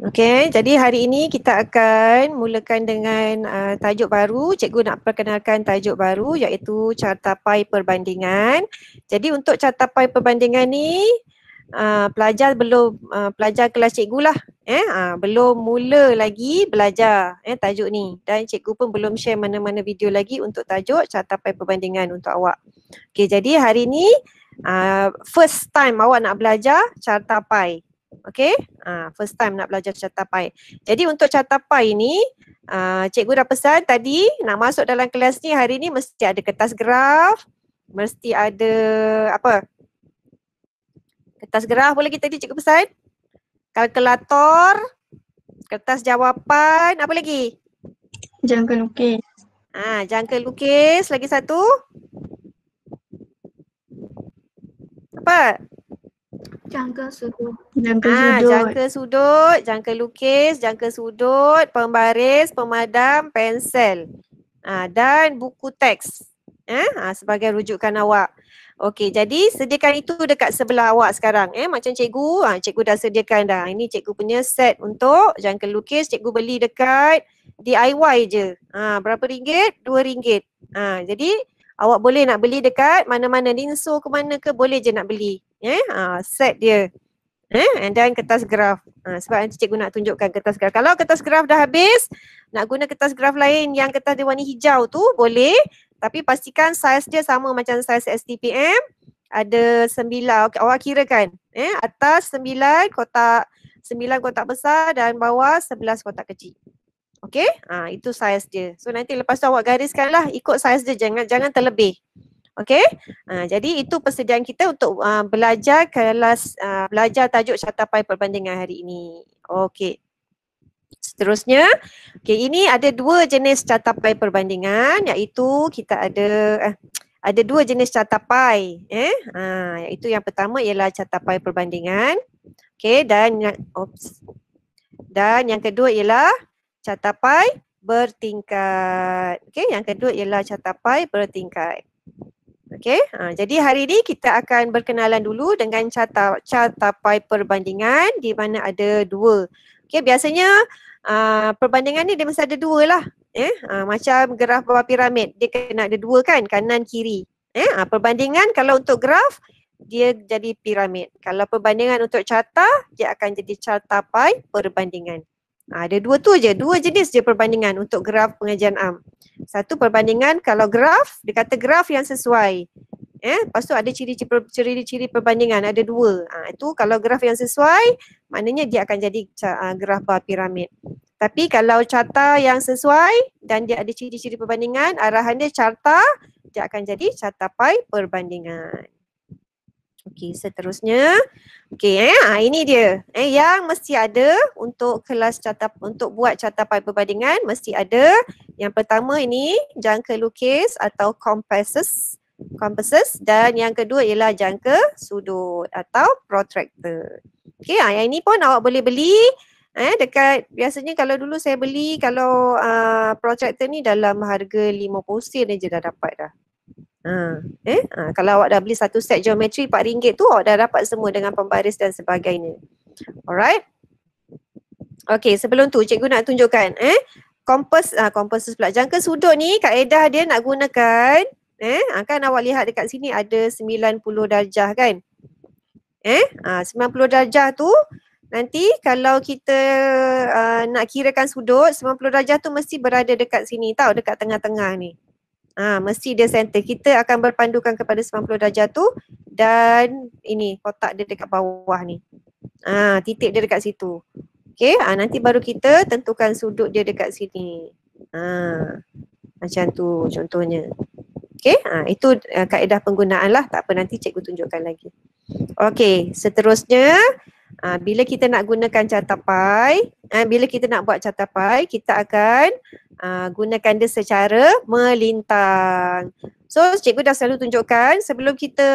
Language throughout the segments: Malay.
Okey, jadi hari ini kita akan mulakan dengan tajuk baru. Cikgu nak perkenalkan tajuk baru iaitu cartapai perbandingan. Jadi untuk cartapai perbandingan ni pelajar belum pelajar kelas cikgu lah belum mula lagi belajar tajuk ni, dan cikgu pun belum share mana-mana video lagi untuk tajuk cartapai perbandingan untuk awak. Okey, jadi hari ni first time awak nak belajar cartapai. Okey, first time nak belajar cartapai. Jadi untuk cartapai ni, cikgu dah pesan tadi nak masuk dalam kelas ni hari ni mesti ada kertas graf, mesti ada apa? Kertas graf boleh kita tadi cikgu pesan? Kalkulator, kertas jawapan, apa lagi? Jangka lukis. Jangka lukis, lagi satu? Apa? Jangka sudut. Jangka sudut. Jangka sudut, jangka lukis, jangka sudut, pembaris, pemadam, pensel. Dan buku teks. Sebagai rujukan awak. Okey, jadi sediakan itu dekat sebelah awak sekarang. Macam cikgu, cikgu dah sediakan dah. Ini cikgu punya set untuk jangka lukis. Cikgu beli dekat DIY je. Berapa ringgit? RM2. Jadi awak boleh nak beli dekat mana-mana, Linso ke mana ke, boleh je nak beli. Set dia. And then kertas graf. Sebab nanti cikgu nak tunjukkan kertas graf. Kalau kertas graf dah habis, nak guna kertas graf lain yang kertas dia warna hijau tu boleh. Tapi pastikan saiz dia sama macam saiz STPM. Ada 9, okay, awak kira kan. Atas 9 kotak besar dan bawah 11 kotak kecil. Okey, itu saiz dia. So nanti lepas tu awak gariskanlah ikut saiz dia, jangan terlebih. Okey, jadi itu persediaan kita untuk belajar kelas belajar tajuk cartapai perbandingan hari ini. Okey. Seterusnya, ini ada dua jenis cartapai perbandingan, iaitu kita ada dua jenis cartapai. Iaitu yang pertama ialah cartapai perbandingan. Okey, dan yang kedua ialah cartapai bertingkat. Okey, yang kedua ialah cartapai bertingkat. Okey, jadi hari ini kita akan berkenalan dulu dengan cartapai perbandingan di mana ada dua. Okey, biasanya perbandingan ni dia mesti ada dua lah. Macam graf bawah piramid, dia kena ada dua kan, kanan kiri. Perbandingan kalau untuk graf, dia jadi piramid. Kalau perbandingan untuk carta, dia akan jadi cartapai perbandingan. Ada dua tu je, dua jenis je perbandingan untuk graf pengajian am. Satu perbandingan kalau graf, dia kata graf yang sesuai. Lepas tu ada ciri-ciri perbandingan, ada dua. Itu kalau graf yang sesuai, maknanya dia akan jadi graf bawah piramid. Tapi kalau carta yang sesuai dan dia ada ciri-ciri perbandingan, arahan dia carta, dia akan jadi cartapai perbandingan. Okey, seterusnya. Okey, ini dia. Yang mesti ada untuk kelas untuk buat cartapai perbandingan mesti ada. Yang pertama ini jangka lukis atau compasses, dan yang kedua ialah jangka sudut atau protractor. Okey, yang ini pun awak boleh beli dekat, biasanya kalau dulu saya beli kalau protractor ni dalam harga 50 sen je dah dapat dah. Kalau awak dah beli satu set geometri RM4 tu, awak dah dapat semua dengan pembaris dan sebagainya. Alright. Okey, sebelum tu cikgu nak tunjukkan compasses pula. Jangka sudut ni kaedah dia nak gunakan kan awak lihat dekat sini ada 90 darjah kan. 90 darjah tu nanti kalau kita nak kirakan sudut, 90 darjah tu mesti berada dekat sini tau, dekat tengah-tengah ni. Mesti dia center. Kita akan berpandukan kepada 90 darjah tu, dan ini kotak dia dekat bawah ni. Titik dia dekat situ. Okey, nanti baru kita tentukan sudut dia dekat sini. Macam tu contohnya. Okey, itu kaedah penggunaan lah. Tak apa, nanti cikgu tunjukkan lagi. Okey, seterusnya bila kita nak gunakan cartapai, bila kita nak buat cartapai, kita akan gunakan dia secara melintang. So cikgu dah selalu tunjukkan sebelum kita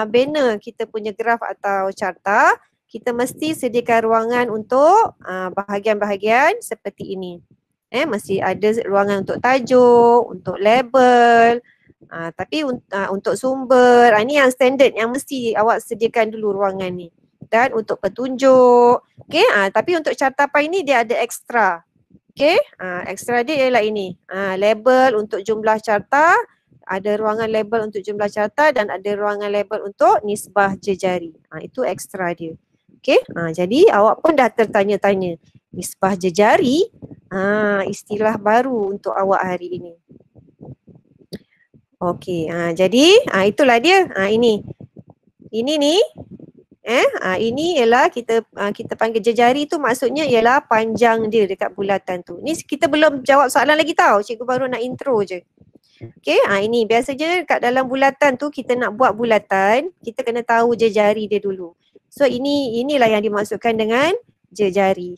bina kita punya graf atau carta, kita mesti sediakan ruangan untuk bahagian-bahagian seperti ini. Mesti ada ruangan untuk tajuk, untuk label, tapi untuk sumber, ini yang standard yang mesti awak sediakan dulu ruangan ni. dan untuk petunjuk. Okey, tapi untuk cartapai ni dia ada ekstra. Okey, ekstra dia ialah ini. Label untuk jumlah carta, ada ruangan label untuk jumlah carta dan ada ruangan label untuk nisbah jejari. Itu ekstra dia. Okey, jadi awak pun dah tertanya-tanya. Nisbah jejari, istilah baru untuk awak hari ini. Okey, jadi itulah dia. Ini ni ini ialah kita panggil jejari tu, maksudnya ialah panjang dia dekat bulatan tu. Ni kita belum jawab soalan lagi tau. Cikgu baru nak intro je. Okey, ini biasanya kat dalam bulatan tu kita nak buat bulatan, kita kena tahu jejari dia dulu. So inilah yang dimaksudkan dengan jejari.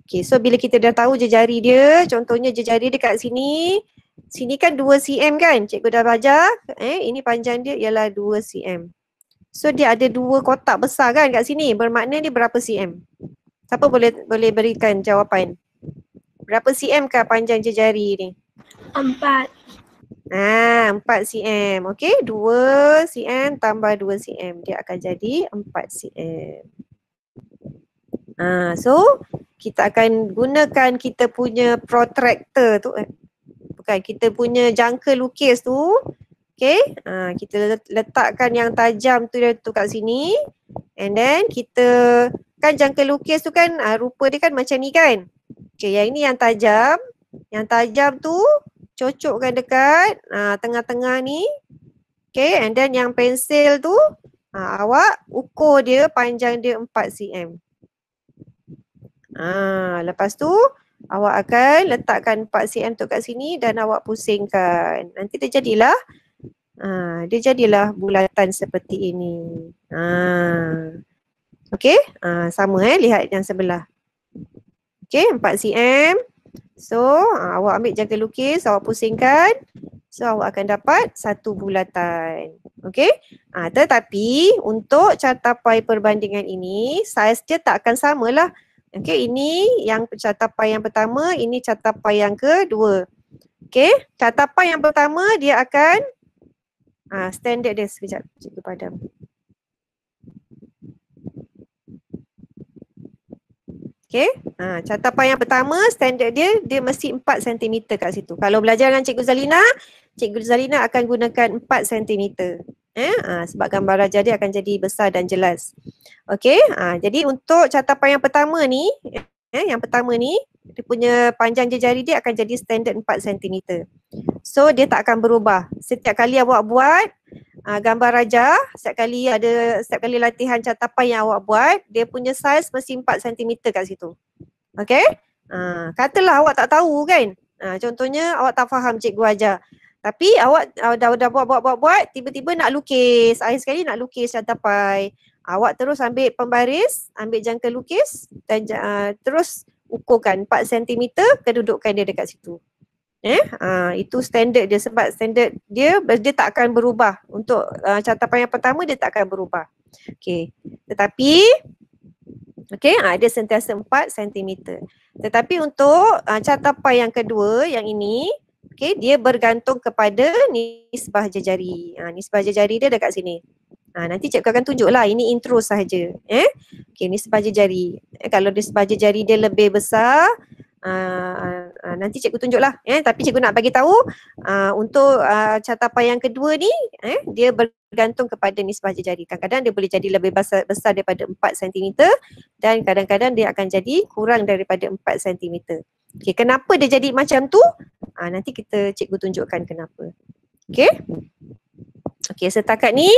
Okey, so bila kita dah tahu jejari dia, contohnya jejari dekat sini. Sini kan 2 cm kan? Cikgu dah ajar. Ini panjang dia ialah 2 cm. So dia ada 2 kotak besar kan kat sini. Bermakna dia berapa cm? Siapa boleh berikan jawapan? Berapa cm kah panjang jejari ni? 4. 4 cm. Okey, 2 cm tambah 2 cm. Dia akan jadi 4 cm. So kita akan gunakan kita punya protractor tu. Bukan, kita punya jangka lukis tu. Okay, kita letakkan yang tajam tu kat sini. And then kita, kan jangka lukis tu kan rupa dia kan macam ni kan. Okay, yang ini yang tajam. Yang tajam tu cocokkan dekat tengah-tengah ni. Okay, and then yang pensil tu awak ukur dia panjang dia 4 cm. Lepas tu awak akan letakkan 4 cm tu kat sini dan awak pusingkan. Nanti dia jadilah bulatan seperti ini. Okey, sama lihat yang sebelah. Okey, 4 cm. So, awak ambil jangka lukis, awak pusingkan. So, awak akan dapat satu bulatan. Okey, tetapi untuk cartapai perbandingan ini, saiz dia tak akan samalah. Okey, ini yang cartapai yang pertama, ini cartapai yang kedua. Okey, cartapai yang pertama dia akan standard dia, sekejap cikgu padam. Okey, cartapai yang pertama standard dia mesti 4 cm kat situ. Kalau belajar dengan Cikgu Zalina akan gunakan 4 cm. Sebab gambar raja dia akan jadi besar dan jelas. Okey, jadi untuk cartapai yang pertama ni, dia punya panjang jejari dia akan jadi standard 4 cm. So dia tak akan berubah. Setiap kali awak buat gambar raja, setiap kali latihan cartapai yang awak buat, dia punya saiz mesti 4 cm kat situ. Okey? Katalah awak tak tahu kan. Contohnya awak tak faham cikgu ajar. Tapi awak dah buat, tiba-tiba nak lukis. Akhir sekali nak lukis cartapai. Awak terus ambil pembaris, ambil jangka lukis dan terus ukurkan 4 cm kedudukan dia dekat situ. Itu standard dia, sebab standard dia tak akan berubah. Untuk cartapai yang pertama dia tak akan berubah. Okey. Tetapi dia sentiasa 4 cm. Tetapi untuk cartapai yang kedua, yang ini, dia bergantung kepada nisbah jejari. Nisbah jejari dia dekat sini. Nanti cikgu akan tunjuklah, ini intro sahaja. Nisbah jejari. Kalau nisbah jejari dia lebih besar, nanti cikgu tunjuklah. Tapi cikgu nak bagi tahu untuk cartapai yang kedua ni, dia bergantung kepada nisbah jejari. Kadang-kadang dia boleh jadi lebih besar daripada 4 cm dan kadang-kadang dia akan jadi kurang daripada 4 cm. Okey, kenapa dia jadi macam tu? Nanti cikgu tunjukkan kenapa. Okey, setakat ni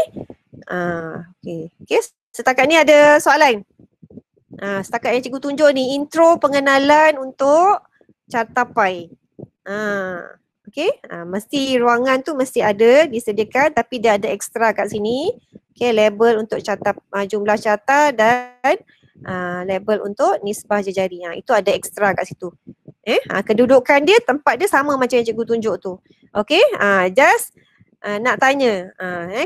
setakat ni ada soalan? Setakat yang cikgu tunjuk ni intro pengenalan untuk cartapai. Mesti ruangan tu mesti ada disediakan, tapi dia ada ekstra kat sini. Label untuk jumlah carta dan label untuk nisbah jejari. Itu ada ekstra kat situ. Kedudukan dia, tempat dia sama macam yang cikgu tunjuk tu. Just nak tanya.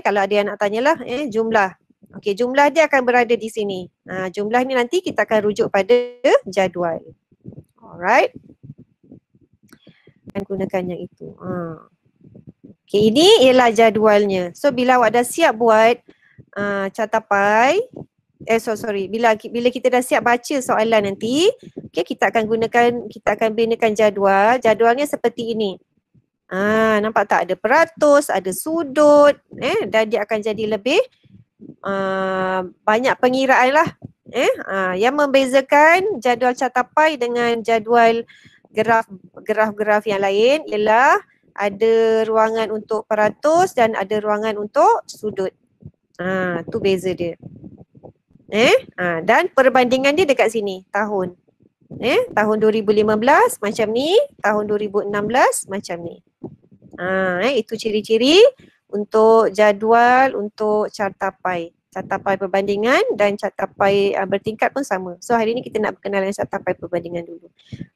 Kalau ada yang nak tanyalah, jumlah. Jumlah dia akan berada di sini. Jumlah ni nanti kita akan rujuk pada jadual. Alright. Akan gunakan yang itu. Ini ialah jadualnya. So bila awak dah siap buat Catapai. Sorry. Bila kita dah siap baca soalan nanti, okay, kita akan binakan jadual. Jadualnya seperti ini. Nampak tak? Ada peratus, ada sudut, dan dia akan jadi lebih banyak pengiraan lah. Yang membezakan jadual Cattapai dengan jadual graf-graf yang lain ialah ada ruangan untuk peratus dan ada ruangan untuk sudut. Tu beza dia. Dan perbandingan dia dekat sini, tahun. Tahun 2015 macam ni, tahun 2016 macam ni. Itu ciri-ciri untuk jadual untuk Cattapai. Cattapai perbandingan dan Cattapai bertingkat pun sama. So hari ni kita nak berkenal dengan Cattapai perbandingan dulu.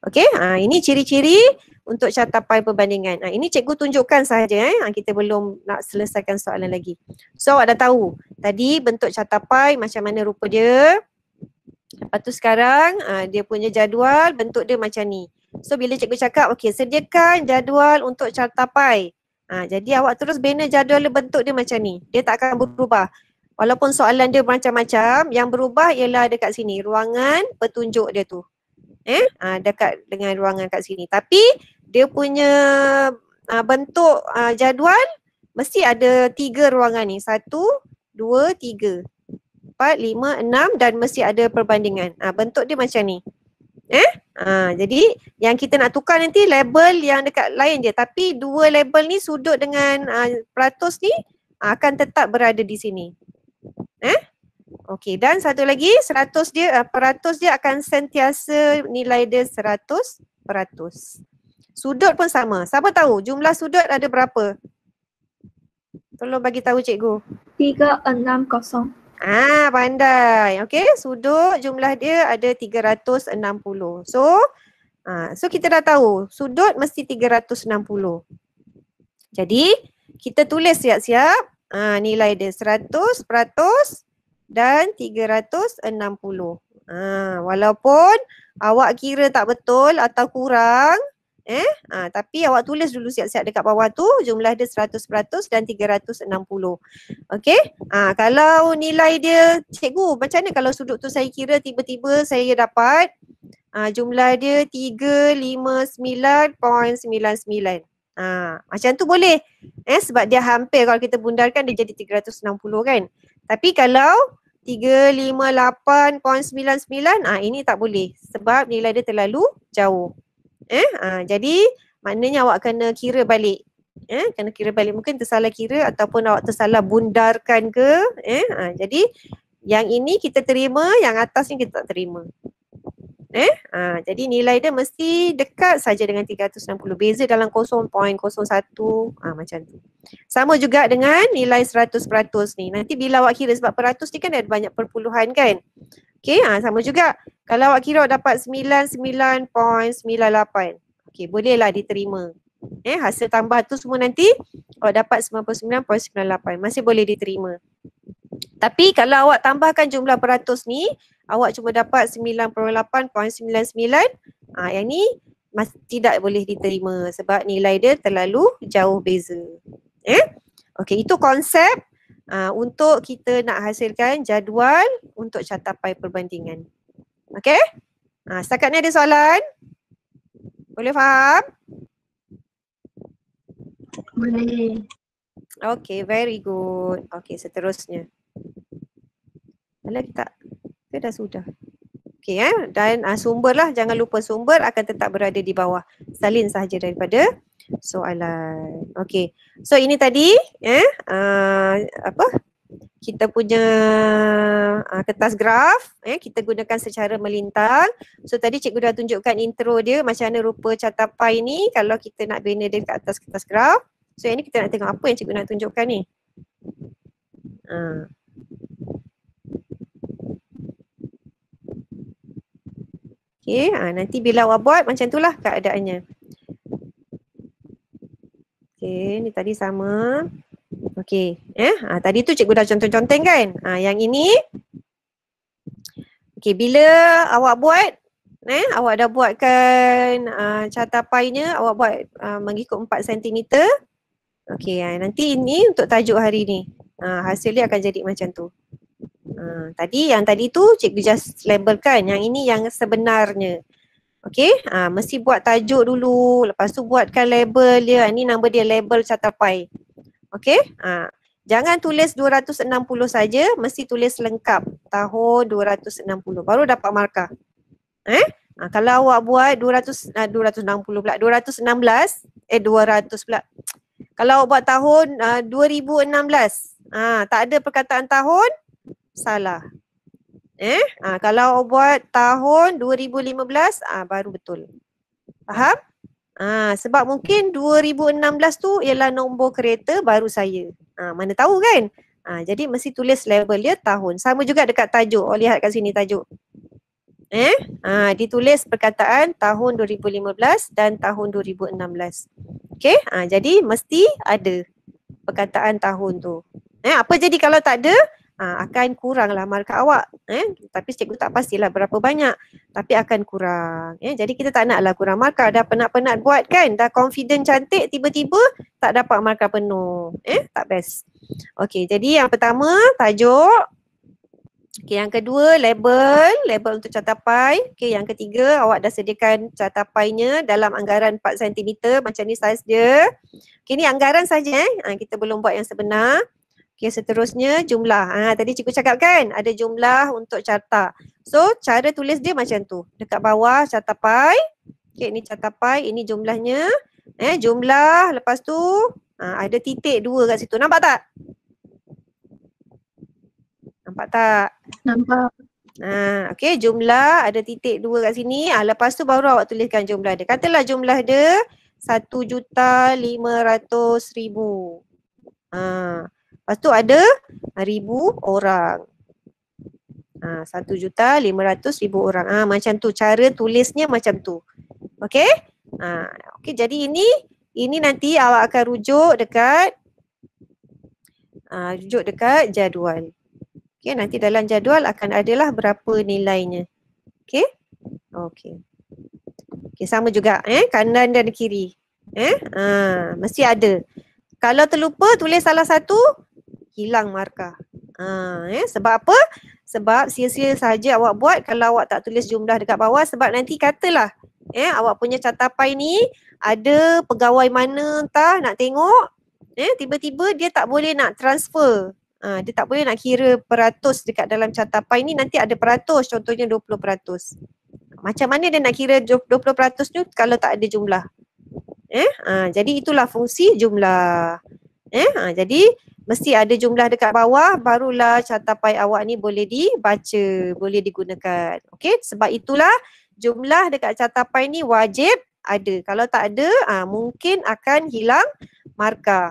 Okey, ini ciri-ciri untuk Cattapai perbandingan. Ini cikgu tunjukkan sahaja. Kita belum nak selesaikan soalan lagi. So awak dah tahu tadi bentuk Cattapai macam mana rupa dia. Lepas tu sekarang dia punya jadual bentuk dia macam ni. So bila cikgu cakap okey sediakan jadual untuk Cattapai. Jadi awak terus bina jadual bentuk dia macam ni. Dia tak akan berubah. Walaupun soalan dia macam-macam, yang berubah ialah dekat sini, ruangan petunjuk dia tu. Dekat dengan ruangan kat sini. Tapi dia punya bentuk jadual mesti ada 3 ruangan ni. 1, 2, 3, 4, 5, 6 dan mesti ada perbandingan. Bentuk dia macam ni. Jadi yang kita nak tukar nanti label yang dekat lain je. Tapi 2 label ni sudut dengan peratus ni akan tetap berada di sini. Okey, dan satu lagi peratus dia akan sentiasa nilai dia 100%. Sudut pun sama. Siapa tahu jumlah sudut ada berapa? Tolong bagi tahu cikgu. 360. Pandai. Okey, sudut jumlah dia ada 360. So kita dah tahu sudut mesti 360. Jadi kita tulis siap-siap nilai dia 100% dan 360. Walaupun awak kira tak betul atau kurang, tapi awak tulis dulu siap-siap dekat bawah tu jumlah dia 100% dan 360. Okey? Kalau nilai dia cikgu macam mana kalau sudut tu saya kira tiba-tiba saya dapat jumlah dia 359.99. Macam tu boleh. Sebab dia hampir kalau kita bundarkan dia jadi 360 kan. Tapi kalau 358.99 ini tak boleh sebab nilai dia terlalu jauh. Jadi maknanya awak kena kira balik. Kena kira balik, mungkin tersalah kira ataupun awak tersalah bundarkan ke. Jadi yang ini kita terima, yang atas ni kita tak terima. Jadi nilai dia mesti dekat saja dengan 360. Beza dalam 0.01 macam tu. Sama juga dengan nilai 100% ni. Nanti bila awak kira sebab peratus ni kan ada banyak perpuluhan kan. Okey, sama juga. Kalau awak kira awak dapat 99.98. Okey, bolehlah diterima. Hasil tambah tu semua nanti awak dapat 99.98. Masih boleh diterima. Tapi kalau awak tambahkan jumlah peratus ni, awak cuma dapat 98.99, yang ni tidak boleh diterima sebab nilai dia terlalu jauh beza. Okey, itu konsep untuk kita nak hasilkan jadual untuk Cattapai perbandingan. Okey? Setakat ni ada soalan? Boleh faham? Boleh. Okey, very good. Okey, seterusnya. Alah tak? Ke dah sudah? Okey dan sumber lah, jangan lupa sumber akan tetap berada di bawah. Salin sahaja daripada soalan. Okey. So ini tadi kita punya kertas graf, kita gunakan secara melintang. So tadi cikgu dah tunjukkan intro dia macam mana rupa Cattapai ni kalau kita nak bina dia kat atas kertas graf. So yang ni kita nak tengok apa yang cikgu nak tunjukkan ni. Okey, nanti bila awak buat macam itulah keadaannya. Okey, ni tadi sama. Okey, tadi tu cikgu dah conteng-conteng kan? Yang ini okey, bila awak buat awak dah buatkan Cattapainya, awak buat mengikut 4 cm. Okey, nanti ini untuk tajuk hari ni. Hasil dia akan jadi macam tu. Yang tadi tu cikgu just labelkan, yang ini yang sebenarnya. Okey, mesti buat tajuk dulu, lepas tu buatkan label dia. Ini nama dia label catapai. Okey, jangan tulis 260 saja, mesti tulis lengkap tahun 260 baru dapat markah. Kalau awak buat 260 pula, 216, 200 pula. Kalau awak buat tahun 2016, tak ada perkataan tahun, salah. Kalau awak buat tahun 2015, baru betul. Faham? Sebab mungkin 2016 tu ialah nombor kereta baru saya. Mana tahu kan? Jadi mesti tulis label dia tahun. Sama juga dekat tajuk. Oh, lihat kat sini tajuk. Ditulis perkataan tahun 2015 dan tahun 2016. Okey, jadi mesti ada perkataan tahun tu. Apa jadi kalau tak ada? Akan kuranglah markah awak. Tapi cikgu tak pastilah berapa banyak. Tapi akan kurang. Jadi kita tak naklah kurang markah. Dah penat-penat buat kan? Dah confident cantik, tiba-tiba tak dapat markah penuh. Tak best. Okey, jadi yang pertama tajuk. Okey, yang kedua label untuk catapai. Okey, yang ketiga awak dah sediakan catapainya dalam anggaran 4 cm macam ni saiz dia. Okey, ni anggaran saja kita belum buat yang sebenar. Okey, seterusnya jumlah. Tadi cikgu cakap kan ada jumlah untuk carta. So, cara tulis dia macam tu. Dekat bawah catapai. Okey, ni catapai, ini jumlahnya. Jumlah, lepas tu ada titik 2 kat situ. Nampak tak? Nampak tak? Nampak. Okey, jumlah ada titik 2 kat sini. Lepas tu baru awak tuliskan jumlah dia. Katalah jumlah dia 1,500,000. Lepas tu ada 1,000 orang. 1,500,000 orang. Macam tu. Cara tulisnya macam tu. Okey? Okey, jadi ini nanti awak akan rujuk dekat jadual. Okey, nanti dalam jadual akan adalah berapa nilainya. Okey? Okey. Okey, sama juga kanan dan kiri. Mesti ada. Kalau terlupa tulis salah satu, hilang markah. Sebab apa? Sebab sia-sia saja awak buat kalau awak tak tulis jumlah dekat bawah, sebab nanti katalah awak punya catapai ni ada pegawai mana entah nak tengok, tiba-tiba dia tak boleh nak transfer. Dia tak boleh nak kira peratus dekat dalam catapai ni, nanti ada peratus, contohnya 20%. Macam mana dia nak kira 20% tu kalau tak ada jumlah? Jadi itulah fungsi jumlah. Jadi mesti ada jumlah dekat bawah, barulah catapai awak ni boleh dibaca, boleh digunakan. Okey, sebab itulah jumlah dekat catapai ni wajib ada. Kalau tak ada, mungkin akan hilang markah.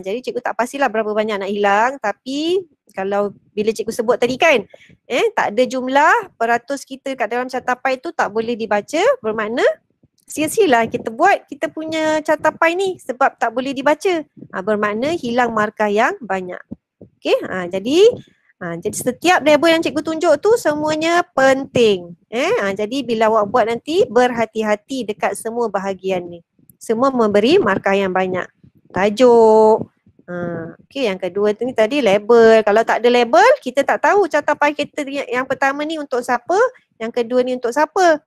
Jadi cikgu tak pastilah berapa banyak nak hilang, tapi kalau bila cikgu sebut tadi kan, tak ada jumlah peratus kita kat dalam catapai tu tak boleh dibaca, bermakna sia-sialah kita buat kita punya catapai ni sebab tak boleh dibaca. Bermakna hilang markah yang banyak. Okey, jadi setiap label yang cikgu tunjuk tu semuanya penting. Jadi bila awak buat nanti berhati-hati dekat semua bahagian ni. Semua memberi markah yang banyak. Tajuk. Okey, yang kedua ni tadi label. Kalau tak ada label, kita tak tahu catapai kita yang pertama ni untuk siapa, yang kedua ni untuk siapa.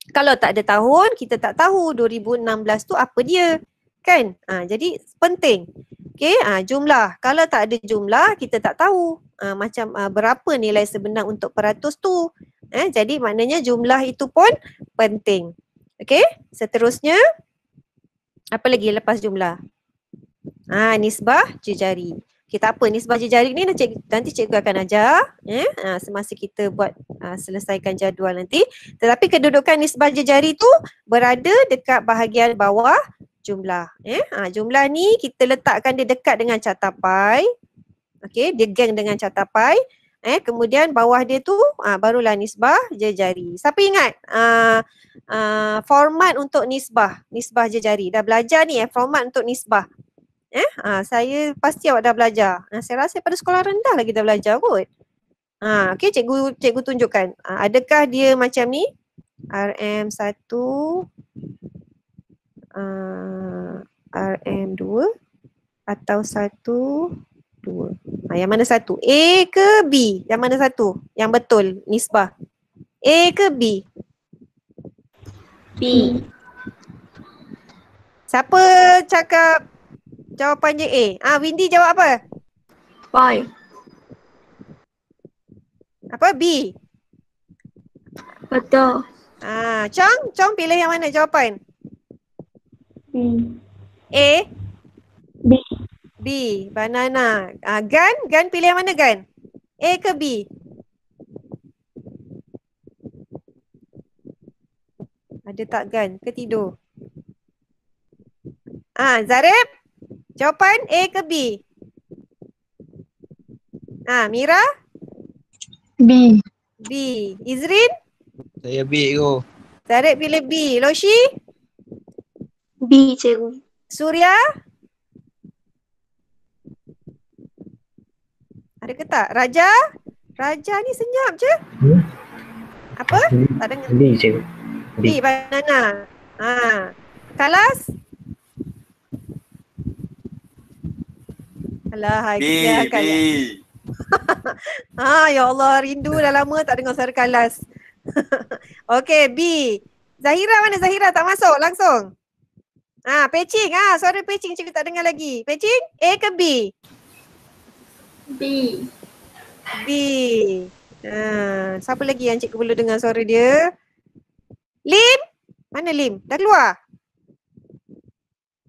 Kalau tak ada tahun, kita tak tahu 2016 tu apa dia. Kan? Jadi penting. Okey, jumlah. Kalau tak ada jumlah, kita tak tahu macam berapa nilai sebenar untuk peratus tu. Jadi maknanya jumlah itu pun penting. Okey, seterusnya apa lagi lepas jumlah? Nisbah jejari. Kita apa nisbah jejari ni nanti cikgu akan ajar semasa kita buat selesaikan jadual nanti. Tetapi kedudukan nisbah jejari tu berada dekat bahagian bawah jumlah. Jumlah ni kita letakkan dia dekat dengan catapai. Okey, dia geng dengan catapai. Kemudian bawah dia tu barulah nisbah jejari. Siapa ingat format untuk nisbah jejari? Dah belajar ni format untuk nisbah. Saya pasti awak dah belajar. Saya rasa pada sekolah rendah lagi dah belajar kot. Okey, cikgu tunjukkan. Adakah dia macam ni? RM1, RM2 atau 1, 2. Yang mana satu? A ke B? Yang mana satu? Yang betul nisbah. A ke B? B. Siapa cakap jawapannya A? Windy jawab apa? 5. Apa? B. Betul. Chong pilih yang mana jawapan? B. A, B. B, banana. Gan pilih yang mana Gan? A ke B? Ada tak Gan? Ke tidur? Zarif, jawapan A ke B? Mira? B. B. Izrin? Saya B ko. Zarif pilih B. Loshi? B, cikgu. Surya? Ada ke tak? Raja? Raja ni senyap je. Apa? Tak dengar. B cikgu. B, banana. Kalas? Alah, Hagia B. Ya Allah, rindu dah lama tak dengar suara Kalas. Okey, B. Zahira mana? Zahira tak masuk langsung. Pecing. Suara Pecing cikgu tak dengar lagi. Pecing, A ke B? B. B. Siapa lagi yang cikgu perlu dengar suara dia? Lim? Mana Lim? Dah keluar?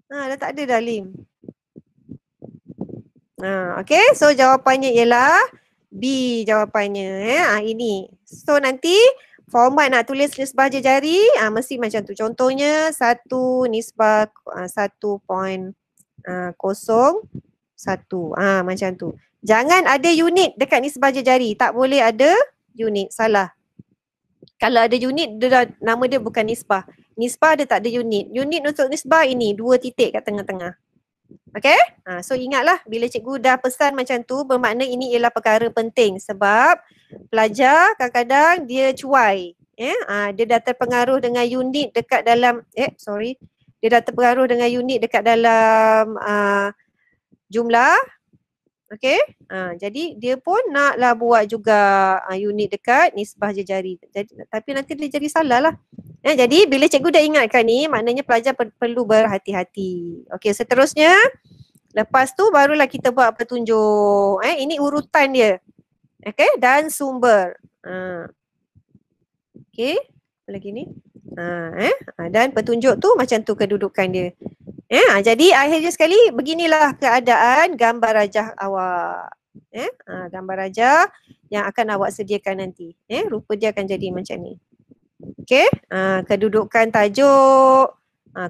Dah tak ada dah Lim. Okay, so jawapannya ialah B jawapannya. Ini. So nanti format nak tulis nisbah jari mesti macam tu. Contohnya 1 nisbah 1.01. Macam tu. Jangan ada unit dekat nisbah jari. Tak boleh ada unit. Salah. Kalau ada unit, nama dia bukan nisbah. Nisbah dia tak ada unit. Unit untuk nisbah ini 2 titik kat tengah-tengah. Okay? So ingatlah bila cikgu dah pesan macam tu bermakna ini ialah perkara penting sebab pelajar kadang-kadang dia cuai. Dia dah terpengaruh dengan unit dekat dalam dia dah terpengaruh dengan unit dekat dalam jumlah. Okay? Jadi dia pun naklah buat juga unit dekat nisbah jari. Tapi nanti dia jadi salah lah. Jadi bila cikgu dah ingatkan ni maknanya pelajar perlu berhati-hati. Okay, seterusnya lepas tu barulah kita buat petunjuk. Ini urutan dia. Okay, dan sumber. Okay, apa lagi ni? Dan petunjuk tu macam tu kedudukan dia. Jadi akhirnya sekali beginilah keadaan gambar rajah awak. Gambar rajah yang akan awak sediakan nanti. Rupa dia akan jadi macam ni. Okay, kedudukan tajuk,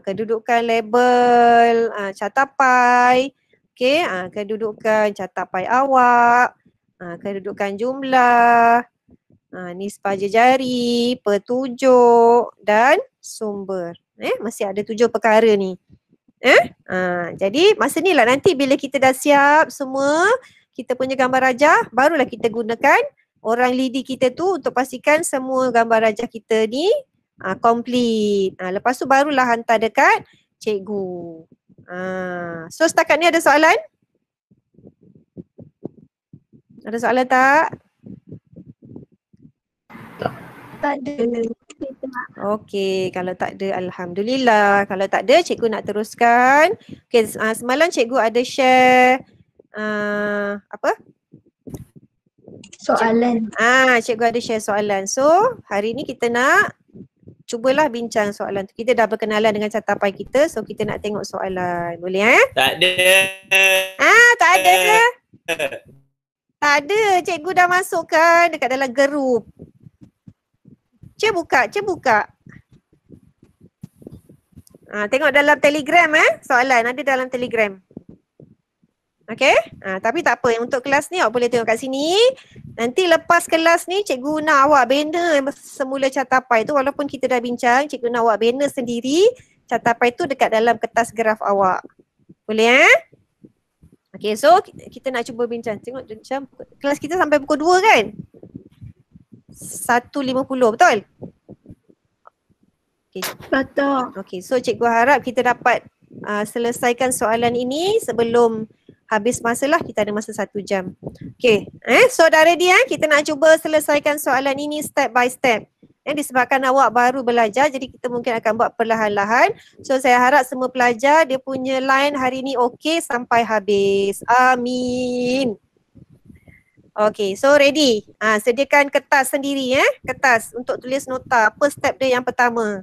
kedudukan label, catapai, okay, kedudukan catapai awak, kedudukan jumlah, nisbah jari, petunjuk dan sumber. Masih ada 7 perkara ni. Jadi masa ni lah nanti bila kita dah siap semua, kita punya gambar rajah, barulah kita gunakan orang lidi kita tu untuk pastikan semua gambar rajah kita ni complete. Lepas tu barulah hantar dekat cikgu. So setakat ni ada soalan? Ada soalan tak? Tak ada. Okey, kalau tak ada alhamdulillah. Kalau tak ada cikgu nak teruskan. Okey, semalam cikgu ada share apa? Soalan. Cikgu ada share soalan. So, hari ni kita nak cubalah bincang soalan tu. Kita dah berkenalan dengan catapai kita. So, kita nak tengok soalan. Boleh Tak ada. Tak ada ke? Tak ada. Cikgu dah masukkan dekat dalam group. Cik buka. Tengok dalam Telegram soalan ada dalam Telegram. Okay? Tapi tak apa. Untuk kelas ni awak boleh tengok kat sini. Nanti lepas kelas ni cikgu nak awak banner semula catapai tu. Walaupun kita dah bincang, cikgu nak awak banner sendiri catapai tu dekat dalam kertas graf awak. Boleh Okay, so kita nak cuba bincang. Tengok jam kelas kita sampai pukul 2 kan? 1.50 betul? Okay. Betul. Okay, so cikgu harap kita dapat selesaikan soalan ini sebelum habis masalah kita ada masa 1 jam. Okay, so dah ready kita nak cuba selesaikan soalan ini step by step. Disebabkan awak baru belajar, jadi kita mungkin akan buat perlahan-lahan. So saya harap semua pelajar dia punya line hari ni okey sampai habis. Amin. Okay, so ready. Sediakan kertas sendiri kertas untuk tulis nota. Apa step dia yang pertama?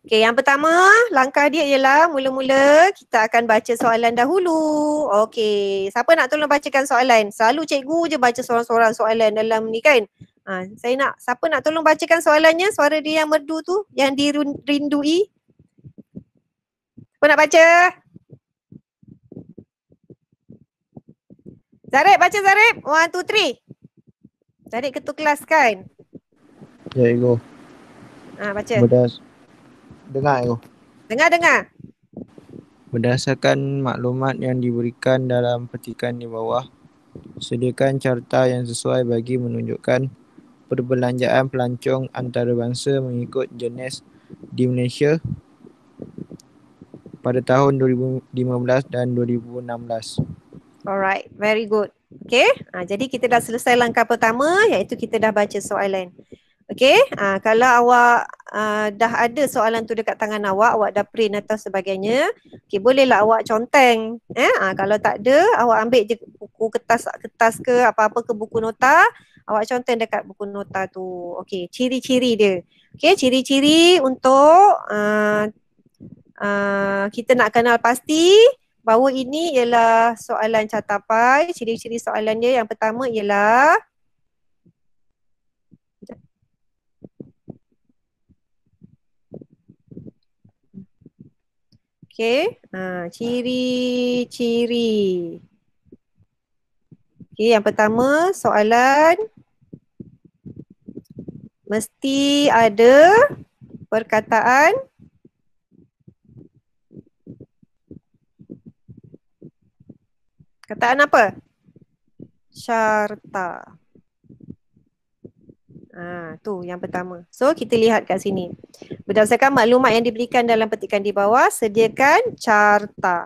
Okay, yang pertama langkah dia ialah mula-mula kita akan baca soalan dahulu. Okay, siapa nak tolong bacakan soalan? Selalu cikgu je baca sorang-sorang soalan dalam ni kan. Saya nak, siapa nak tolong bacakan soalannya? Suara dia yang merdu tu, yang dirindui. Siapa nak baca? Zarib, baca Zarib. 1, 2, 3. Zarib ketua kelas kan? Ya, Ego. Baca. Dengar, Ego. Dengar. Berdasarkan maklumat yang diberikan dalam petikan di bawah, sediakan carta yang sesuai bagi menunjukkan perbelanjaan pelancong antarabangsa mengikut jenis di Malaysia pada tahun 2015 dan 2016. Alright, very good. Okay, jadi kita dah selesai langkah pertama, iaitu kita dah baca soalan. Okay, kalau awak dah ada soalan tu dekat tangan awak dah print atau sebagainya, okay, bolehlah awak conteng. Kalau tak ada, awak ambil je buku kertas ke apa-apa ke buku nota, awak conteng dekat buku nota tu. Okay, ciri-ciri dia. Okay, ciri-ciri untuk kita nak kenal pasti bahawa ini ialah soalan catapai. Ciri-ciri soalan dia yang pertama ialah ciri-ciri. Yang pertama soalan mesti ada perkataan apa? Carta. Tu yang pertama. So kita lihat kat sini. Berdasarkan maklumat yang diberikan dalam petikan di bawah, sediakan carta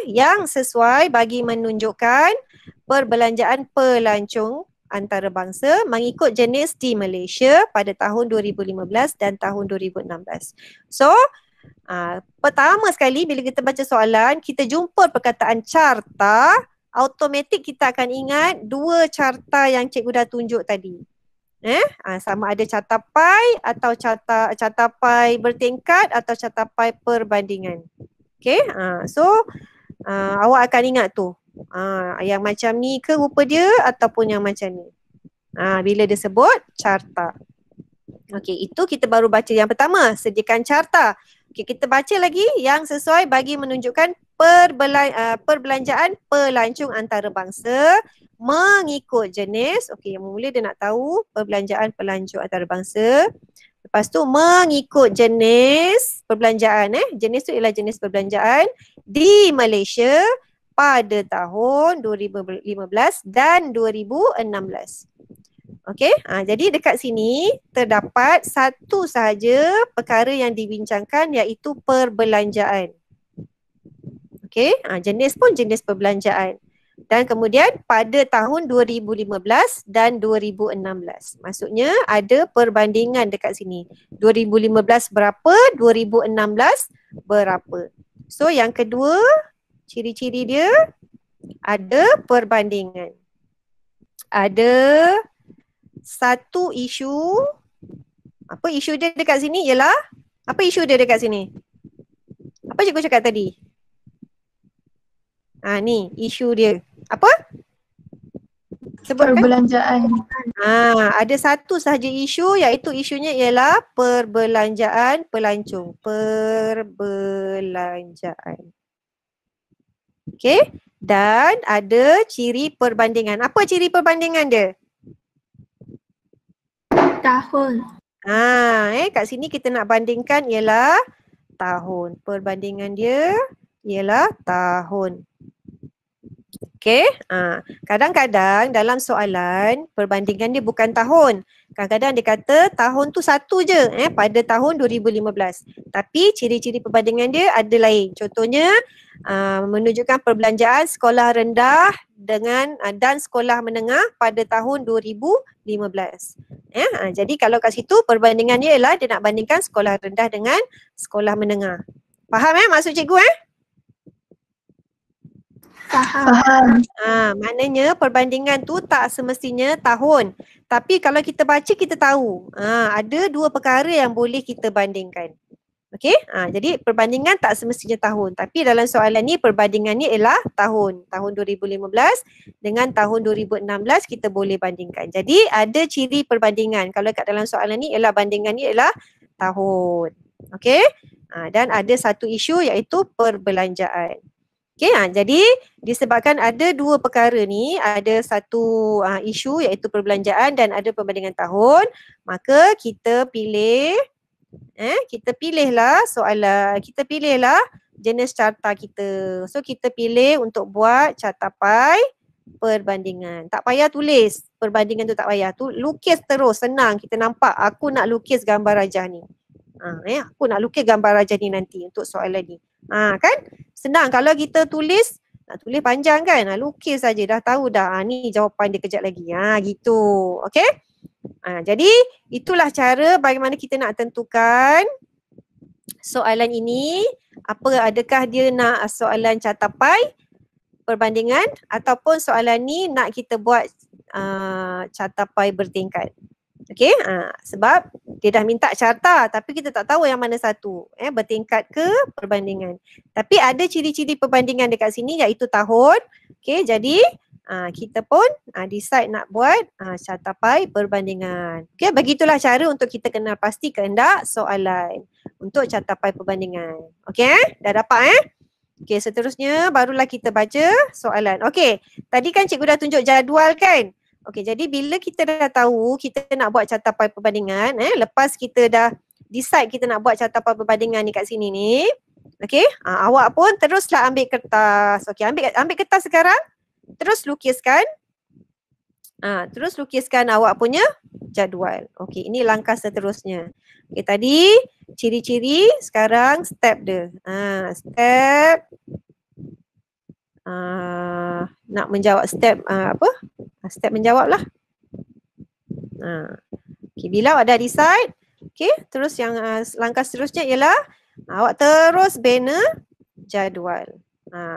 yang sesuai bagi menunjukkan perbelanjaan pelancong antarabangsa mengikut jenis di Malaysia pada tahun 2015 dan tahun 2016. So pertama sekali bila kita baca soalan, kita jumpa perkataan carta, automatik kita akan ingat dua carta yang cikgu dah tunjuk tadi. Sama ada catapai atau catapai bertingkat atau catapai perbandingan. Okay, so awak akan ingat tu. Yang macam ni ke rupa dia ataupun yang macam ni. Bila dia sebut carta. Okay, itu kita baru baca yang pertama, sediakan carta. Okay, kita baca lagi yang sesuai bagi menunjukkan perbelanjaan pelancong antarabangsa mengikut jenis. Okey, yang mula dia nak tahu perbelanjaan pelancong antarabangsa. Lepas tu mengikut jenis perbelanjaan. Jenis tu ialah jenis perbelanjaan di Malaysia pada tahun 2015 dan 2016. Okey, jadi dekat sini terdapat satu sahaja perkara yang dibincangkan iaitu perbelanjaan. Okey, jenis pun jenis perbelanjaan. Dan kemudian pada tahun 2015 dan 2016. Maksudnya ada perbandingan dekat sini. 2015 berapa, 2016 berapa. So yang kedua, ciri-ciri dia ada perbandingan. Ada satu isu. Apa isu dia dekat sini ialah, apa isu dia dekat sini? Apa cikgu cakap tadi? Ni isu dia. Apa? Sebutkan. Perbelanjaan. Ada satu sahaja isu, iaitu isunya ialah perbelanjaan pelancong. Perbelanjaan. Okey. Dan ada ciri perbandingan. Apa ciri perbandingan dia? Tahun. Kat sini kita nak bandingkan ialah tahun. Perbandingan dia ialah tahun. Okey, kadang-kadang dalam soalan perbandingan dia bukan tahun. Kadang-kadang dia kata tahun tu satu je pada tahun 2015. Tapi ciri-ciri perbandingan dia ada lain. Contohnya menunjukkan perbelanjaan sekolah rendah dengan dan sekolah menengah pada tahun 2015. Jadi kalau kat situ perbandingannya ialah dia nak bandingkan sekolah rendah dengan sekolah menengah. Faham maksud cikgu Faham. Maknanya perbandingan tu tak semestinya tahun. Tapi kalau kita baca kita tahu ada dua perkara yang boleh kita bandingkan. Okey? Jadi perbandingan tak semestinya tahun. Tapi dalam soalan ni perbandingannya ialah tahun. Tahun 2015 dengan tahun 2016 kita boleh bandingkan. Jadi ada ciri perbandingan. Kalau kat dalam soalan ni ialah bandingannya ialah tahun. Okey? Dan ada satu isu iaitu perbelanjaan. Okey, jadi disebabkan ada dua perkara ni, ada satu isu iaitu perbelanjaan dan ada perbandingan tahun, maka kita pilih kita pilihlah jenis carta kita. So kita pilih untuk buat cartapai perbandingan. Tak payah tulis perbandingan tu, tak payah. Tu lukis terus, senang. Kita nampak aku nak lukis gambar rajah ni. Aku nak lukis gambar rajah ni nanti untuk soalan ni. Kan? Senang. Kalau kita tulis, nak tulis panjang kan? Lukis saja dah tahu dah. Ni jawapan dia kejap lagi. Gitu. Okey? Jadi itulah cara bagaimana kita nak tentukan soalan ini. Adakah dia nak soalan cartapai perbandingan ataupun soalan ni nak kita buat cartapai bertingkat. Okey, sebab dia dah minta carta tapi kita tak tahu yang mana satu, bertingkat ke perbandingan. Tapi ada ciri-ciri perbandingan dekat sini iaitu tahun. Okey, jadi kita pun decide nak buat cartapai perbandingan. Okey, begitulah cara untuk kita kenal pasti kehendak soalan untuk cartapai perbandingan. Okey, dah dapat Okey, seterusnya barulah kita baca soalan. Okey, tadi kan cikgu dah tunjuk jadual kan? Okey, jadi bila kita dah tahu kita nak buat cartapai perbandingan, lepas kita dah decide kita nak buat cartapai perbandingan ni kat sini ni, okey, awak pun teruslah ambil kertas. Okey, ambil kertas sekarang, terus lukiskan. Terus lukiskan awak punya jadual. Okey, ini langkah seterusnya. Okey, tadi ciri-ciri, sekarang step dia. Step nak menjawab step step menjawab lah. Okay, bila awak dah decide, okay, terus yang langkah seterusnya ialah awak terus bina jadual.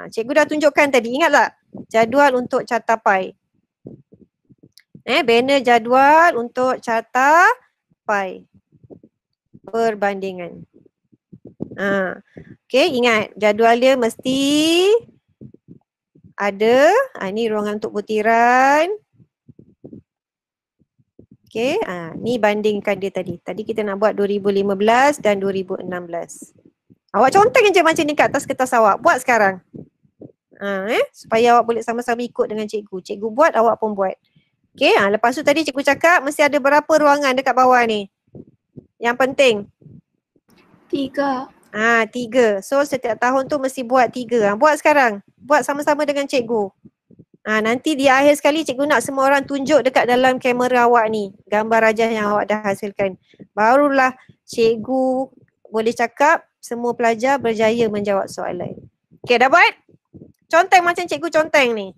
Cikgu dah tunjukkan tadi, ingat tak? Jadual untuk cartapai. Bina jadual untuk cartapai perbandingan. Okay, ingat jadual dia mesti ada, ni ruangan untuk butiran. Okey, ni bandingkan dia tadi. Tadi kita nak buat 2015 dan 2016. Awak conteng je macam ni kat atas kertas awak. Buat sekarang. Supaya awak boleh sama-sama ikut dengan cikgu. Cikgu buat, awak pun buat. Okey, lepas tu tadi cikgu cakap mesti ada berapa ruangan dekat bawah ni? Yang penting? 3. 3. So setiap tahun tu mesti buat 3. Buat sekarang. Buat sama-sama dengan cikgu. Nanti di akhir sekali cikgu nak semua orang tunjuk dekat dalam kamera awak ni gambar rajah yang awak dah hasilkan. Barulah cikgu boleh cakap semua pelajar berjaya menjawab soalan. Okey, dah buat? Conteng macam cikgu conteng ni.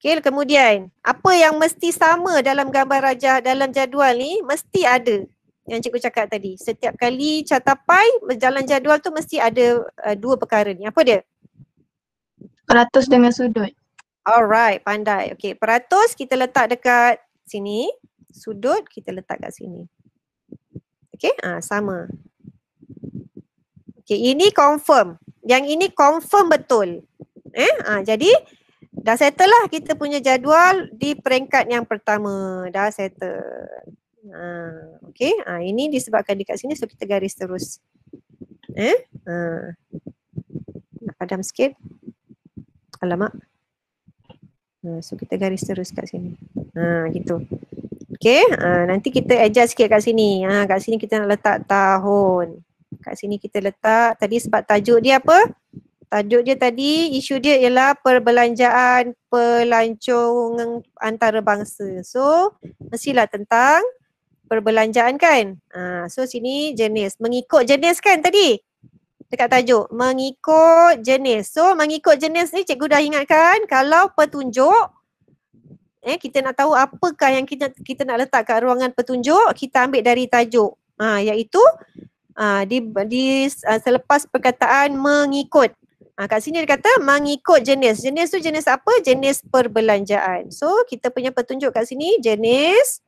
Okey, kemudian apa yang mesti sama dalam gambar rajah dalam jadual ni mesti ada. Yang cikgu cakap tadi, setiap kali cartapai berjalan jadual tu mesti ada dua perkara ni. Apa dia? Peratus dengan sudut. Alright, pandai. Okey, peratus kita letak dekat sini, sudut kita letak kat sini. Okey, sama. Okey, ini confirm. Yang ini confirm betul. Jadi dah settle lah kita punya jadual di peringkat yang pertama. Dah settle. Okey, ini disebabkan dekat sini so kita garis terus. Nak padam sikit. Alamak. So kita garis terus kat sini. Gitu. Okey, nanti kita adjust sikit kat sini. Kat sini kita nak letak tahun. Kat sini kita letak tadi sebab tajuk dia apa? Tajuk dia tadi, isu dia ialah perbelanjaan pelancong antarabangsa. So, mestilah tentang perbelanjaan kan? So sini jenis. Mengikut jenis kan tadi? Dekat tajuk. Mengikut jenis. So, mengikut jenis ni cikgu dah ingatkan kalau petunjuk, kita nak tahu apakah yang kita nak letak kat ruangan petunjuk, kita ambil dari tajuk. Iaitu selepas perkataan mengikut. Kat sini dia kata mengikut jenis. Jenis tu jenis apa? Jenis perbelanjaan. So, kita punya petunjuk kat sini jenis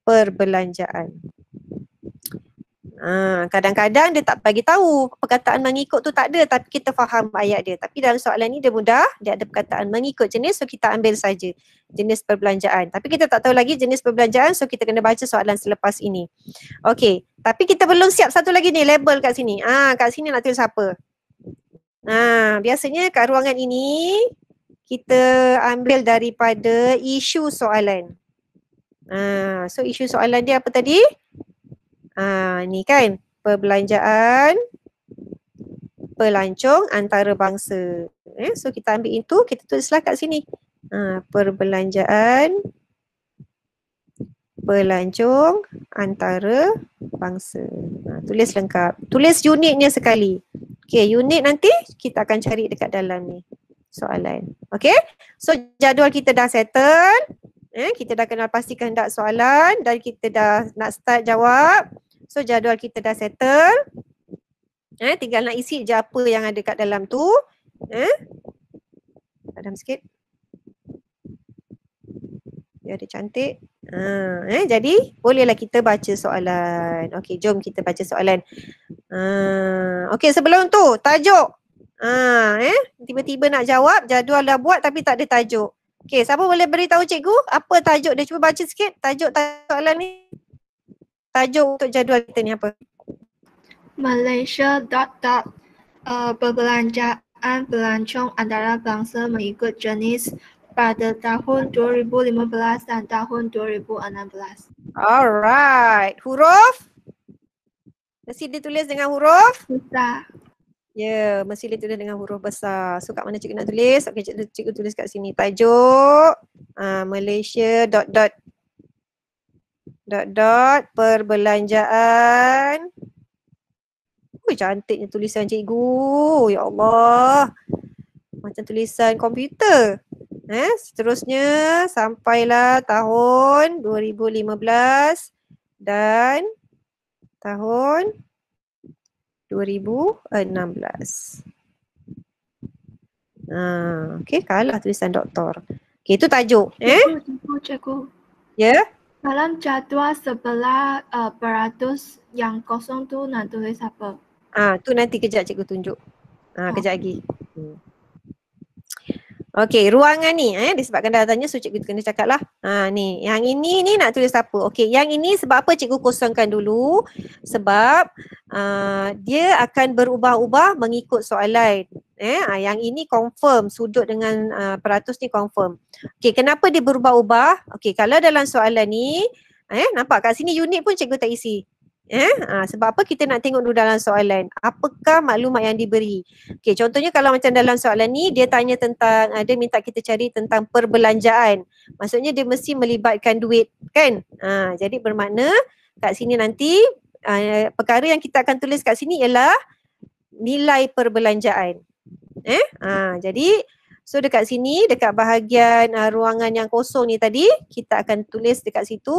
perbelanjaan. Kadang-kadang dia tak bagi tahu perkataan mengikut tu tak ada, tapi kita faham ayat dia. Tapi dalam soalan ni dia mudah, dia ada perkataan mengikut jenis, so kita ambil saja jenis perbelanjaan. Tapi kita tak tahu lagi jenis perbelanjaan, so kita kena baca soalan selepas ini. Okey, tapi kita belum siap satu lagi ni, label kat sini. Kat sini nak tulis apa? Biasanya kat ruangan ini kita ambil daripada isu soalan. So isu soalan dia apa tadi? Ni kan, perbelanjaan pelancong antarabangsa. So kita ambil itu, kita tulislah kat sini. Perbelanjaan pelancong antarabangsa. Tulis lengkap. Tulis unitnya sekali. Okey, unit nanti kita akan cari dekat dalam ni soalan. Okey? So jadual kita dah settle. Kita dah kenal pasti kehendak soalan dan kita dah nak start jawab. So jadual kita dah settle. Tinggal nak isi je apa yang ada kat dalam tu. Padam sikit. Biar dia cantik. Jadi bolehlah kita baca soalan. Okey, jom kita baca soalan. Okey, sebelum tu tajuk. Tiba-tiba nak jawab, jadual dah buat tapi tak ada tajuk. Okey, siapa boleh beritahu cikgu apa tajuk dia? Cuba baca sikit tajuk soalan ni. Tajuk untuk jadual kita ni apa? Malaysia ... perbelanjaan pelancong antarabangsa mengikut jenis pada tahun 2015 dan tahun 2016. Alright. Huruf? Mesti ditulis dengan huruf? Besar. Ya, mesti ditulis dengan huruf besar. So kat mana cikgu nak tulis? Okey, cikgu tulis kat sini. Tajuk Malaysia ... perbelanjaan. Cantiknya tulisan cikgu. Ya Allah. Macam tulisan komputer. Seterusnya sampailah tahun 2015 dan tahun 2016. Okey, kalah tulisan doktor. Okey, itu tajuk. Cikgu. Ya? Dalam jadual sebelah beratus yang kosong tu nak tulis apa? Tu nanti kejap cikgu tunjuk. Kejap lagi. Okey, ruangan ni disebabkan dah tanya so cikgu kena cakap lah. Ni, yang ini ni nak tulis apa? Okey, yang ini sebab apa cikgu kosongkan dulu? Sebab dia akan berubah-ubah mengikut soalan. Yang ini confirm, sudut dengan peratus ni confirm. Okey, kenapa dia berubah-ubah? Okey, kalau dalam soalan ni, nampak kat sini unit pun cikgu tak isi. Sebab apa kita nak tengok dulu dalam soalan? Apakah maklumat yang diberi? Okey, contohnya kalau macam dalam soalan ni dia tanya tentang, dia minta kita cari tentang perbelanjaan. Maksudnya dia mesti melibatkan duit, kan? Jadi bermakna kat sini nanti perkara yang kita akan tulis kat sini ialah nilai perbelanjaan. Jadi so dekat sini, dekat bahagian ruangan yang kosong ni tadi, kita akan tulis dekat situ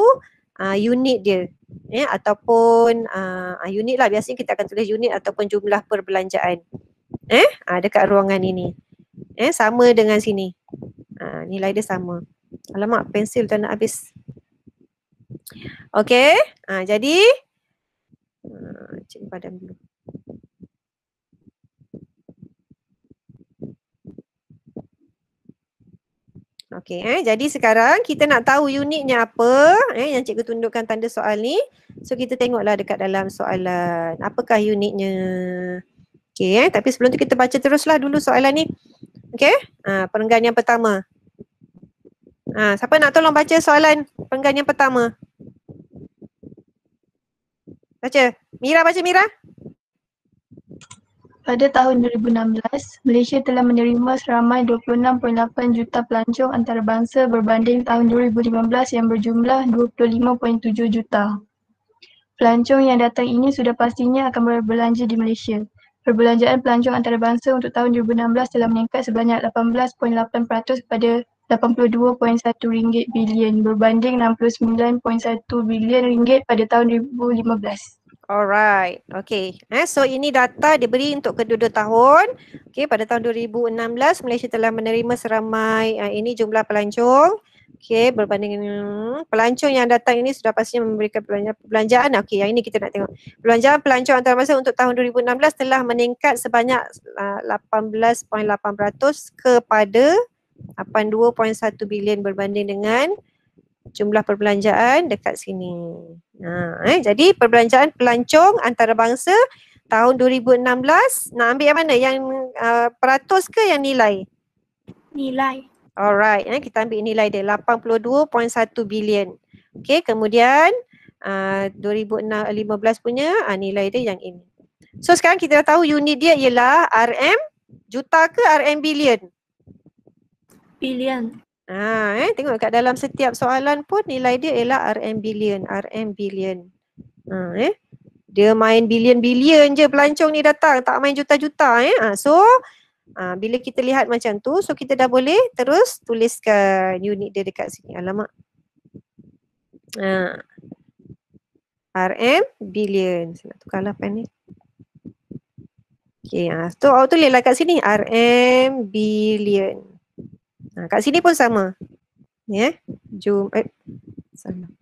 unit dia. Ataupun unit lah, biasanya kita akan tulis unit ataupun jumlah perbelanjaan. Dekat ruangan ini. Sama dengan sini. Nilai dia sama. Alamak, pensil dah nak habis. Okey, jadi cikgu padam dulu. Okey, jadi sekarang kita nak tahu unitnya apa, yang cikgu tunjukkan tanda soal ni. So kita tengoklah dekat dalam soalan, apakah unitnya. Okey, tapi sebelum tu kita baca teruslah dulu soalan ni. Okey, perenggan yang pertama. Siapa nak tolong baca soalan perenggan yang pertama? Baca. Mira, baca Mira. Pada tahun 2016, Malaysia telah menerima seramai 26.8 juta pelancong antarabangsa berbanding tahun 2015 yang berjumlah 25.7 juta. Pelancong yang datang ini sudah pastinya akan berbelanja di Malaysia. Perbelanjaan pelancong antarabangsa untuk tahun 2016 telah meningkat sebanyak 18.8% pada RM82.1 bilion berbanding RM69.1 bilion pada tahun 2015. Alright, okay. So ini data diberi untuk kedua-dua tahun. Okay, pada tahun 2016 Malaysia telah menerima seramai ini jumlah pelancong. Okay, berbanding pelancong yang datang ini sudah pastinya memberikan perbelanjaan. Okay, yang ini kita nak tengok. Perbelanjaan pelancong antarabangsa untuk tahun 2016 telah meningkat sebanyak 18.8% kepada 82.1 bilion berbanding dengan jumlah perbelanjaan dekat sini. Jadi perbelanjaan pelancong antarabangsa tahun 2016 nak ambil yang mana? Yang peratus ke yang nilai? Nilai. Alright, kita ambil nilai dia 82.1 bilion. Okay, kemudian 2015 punya nilai dia yang ini. So sekarang kita dah tahu unit dia ialah RM juta ke RM bilion? Bilion. Tengok kat dalam setiap soalan pun nilai dia ialah RM bilion, RM bilion. Dia main bilion-bilion je pelancong ni datang, tak main juta-juta. So bila kita lihat macam tu, so kita dah boleh terus tuliskan unit dia dekat sini. Alamak. RM bilion. Saya nak tukarlah pen ni. Okay, so awak tulislah kat sini RM bilion. Kat sini pun sama. Salah.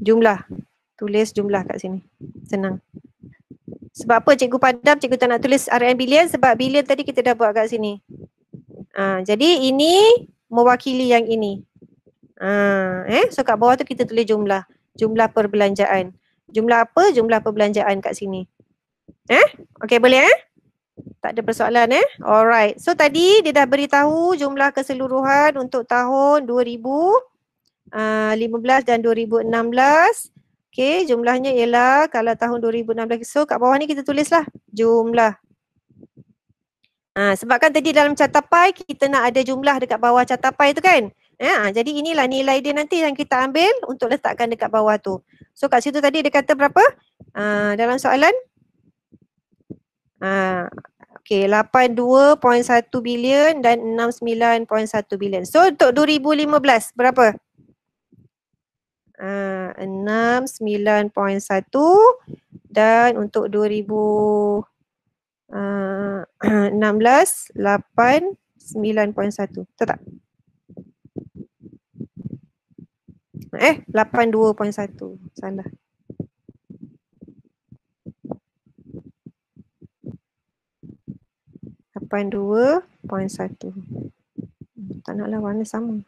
Jumlah. Tulis jumlah kat sini. Senang. Sebab apa cikgu padam, cikgu tak nak tulis RM bilion sebab bilion tadi kita dah buat kat sini. Jadi ini mewakili yang ini. So kat bawah tu kita tulis jumlah. Jumlah perbelanjaan. Jumlah apa? Jumlah perbelanjaan kat sini. Okey, boleh Tak ada persoalan Alright. So tadi dia dah beritahu jumlah keseluruhan untuk tahun 2015 dan 2016. Okey, jumlahnya ialah kalau tahun 2016. So kat bawah ni kita tulislah jumlah. Sebab kan tadi dalam catapai kita nak ada jumlah dekat bawah catapai tu kan. Jadi inilah nilai dia nanti yang kita ambil untuk letakkan dekat bawah tu. So kat situ tadi dia kata berapa? Dalam soalan? Okay, 82.1 bilion dan 69.1 bilion. So untuk 2015 berapa? 69.1 dan untuk 2016 89.1. Betul tak? 82.1. Salah. .1. Tak naklah warna sama.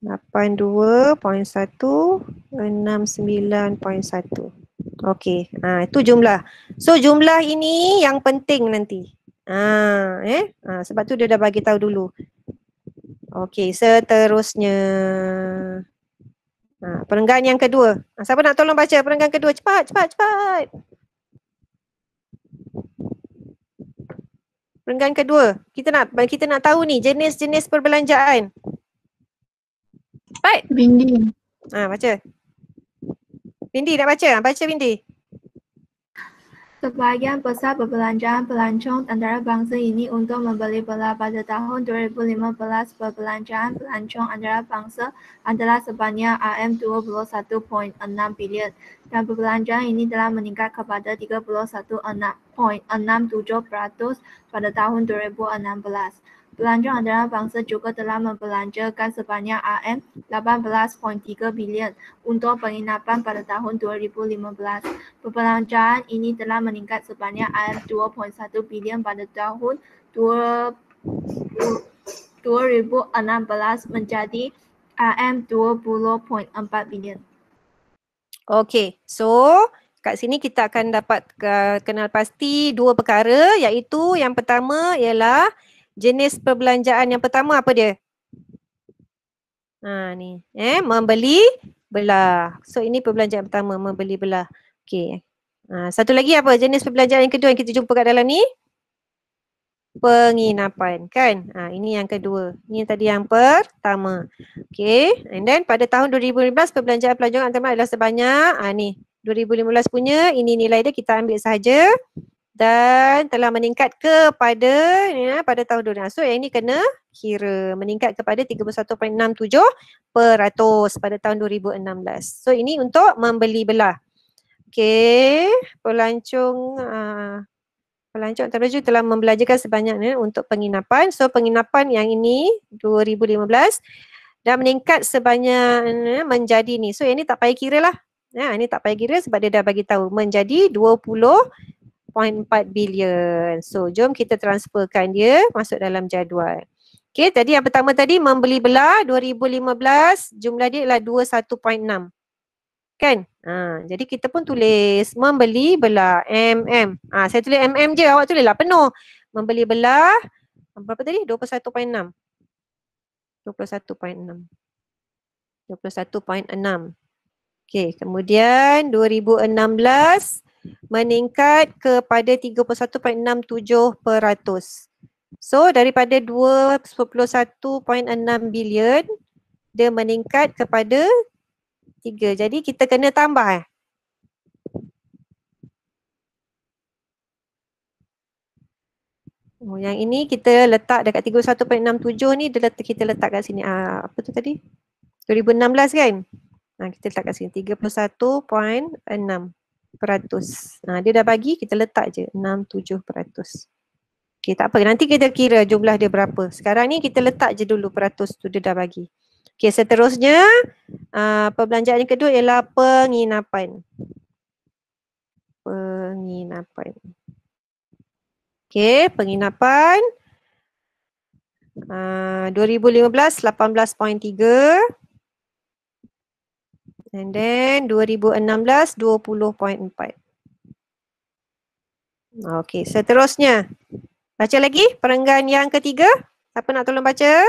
82.1 69.1. Okey, itu jumlah. So jumlah ini yang penting nanti. Sebab tu dia dah bagi tahu dulu. Okey, seterusnya. Perenggan yang kedua. Siapa nak tolong baca perenggan kedua? Cepat. Perenggan kedua. Kita nak tahu ni jenis-jenis perbelanjaan. Cepat. Bindi. Baca. Bindi nak baca? Baca Bindi. Sebahagian besar perbelanjaan pelancong antarabangsa ini untuk membeli belah pada tahun 2015 perbelanjaan pelancong antarabangsa adalah sebanyak RM21.6 bilion dan perbelanjaan ini telah meningkat kepada 31.67% pada tahun 2016. Pelancong antarabangsa juga telah membelanjakan sebanyak RM18.3 bilion untuk penginapan pada tahun 2015. Perbelanjaan ini telah meningkat sebanyak RM2.1 bilion pada tahun 2016 menjadi RM20.4 bilion. Okey, so kat sini kita akan dapat kenal pasti dua perkara, iaitu yang pertama ialah jenis perbelanjaan yang pertama apa dia? Ni, membeli belah. So ini perbelanjaan pertama, membeli belah. Okey. Satu lagi apa jenis perbelanjaan yang kedua yang kita jumpa kat dalam ni? Penginapan kan. Ini yang kedua. Ini tadi yang pertama. Okey. And then pada tahun 2015 perbelanjaan pelajaran antarabangsa adalah sebanyak ni 2015 punya, ini nilai dia kita ambil sahaja dan telah meningkat kepada pada tahun 2000. So yang ini kena kira meningkat kepada 31.67% pada tahun 2016. So ini untuk membeli belah. Okey, pelancong antarabangsa telah membelanjakan sebanyak untuk penginapan. So penginapan yang ini 2015 dan meningkat sebanyak menjadi ni. So yang ni tak payah kira lah. Ini tak payah kira sebab dia dah bagi tahu menjadi 20.4 bilion. So jom kita transferkan dia masuk dalam jadual. Okey, tadi yang pertama tadi membeli belah 2015 jumlah dia ialah 21.6. Kan? Jadi kita pun tulis membeli belah MM. Saya tulis MM je, awak tulislah penuh. Membeli belah berapa tadi? 21.6. 21.6. Okey, kemudian 2016 meningkat kepada 31.67%. So daripada 21.6 bilion dia meningkat kepada 3. Jadi kita kena tambah yang ini kita letak dekat 31.67 ni kita letak kat sini. Apa tu tadi? 2016 kan? Kita letak kat sini 31.6%. Dia dah bagi, kita letak je 67%. Okey, tak apa. Nanti kita kira jumlah dia berapa. Sekarang ni kita letak je dulu peratus tu dia dah bagi. Okey, seterusnya perbelanjaan yang kedua ialah penginapan. Okey, penginapan 2015 18.3 and then 2016 20.4. Okey, seterusnya baca lagi perenggan yang ketiga. Siapa nak tolong baca?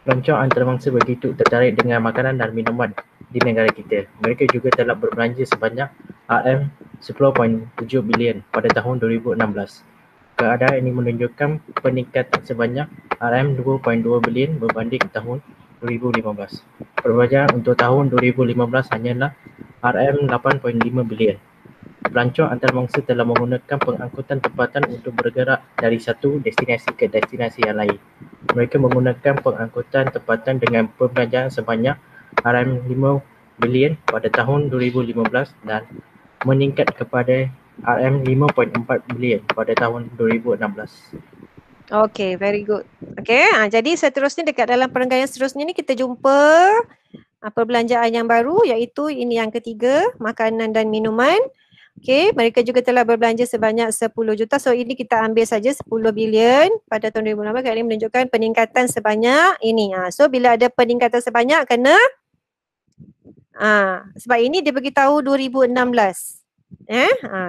Pelancong antarabangsa begitu tertarik dengan makanan dan minuman di negara kita. Mereka juga telah berbelanja sebanyak RM10.7 bilion pada tahun 2016. Keadaan ini menunjukkan peningkatan sebanyak RM2.2 bilion berbanding tahun 2015. Perbelanjaan untuk tahun 2015 hanyalah RM8.5 bilion. Pelancong antarabangsa telah menggunakan pengangkutan tempatan untuk bergerak dari satu destinasi ke destinasi yang lain. Mereka menggunakan pengangkutan tempatan dengan perbelanjaan sebanyak RM5 bilion pada tahun 2015 dan meningkat kepada RM5.4 bilion pada tahun 2016. Okay, very good. Okay, jadi seterusnya dekat dalam perenggan yang seterusnya ni kita jumpa perbelanjaan yang baru iaitu ini yang ketiga, makanan dan minuman. Okay, mereka juga telah berbelanja sebanyak 10 juta. So ini kita ambil saja 10 bilion pada tahun 2016. Kali ini menunjukkan peningkatan sebanyak ini. So bila ada peningkatan sebanyak kena sebab ini dia beritahu 2016.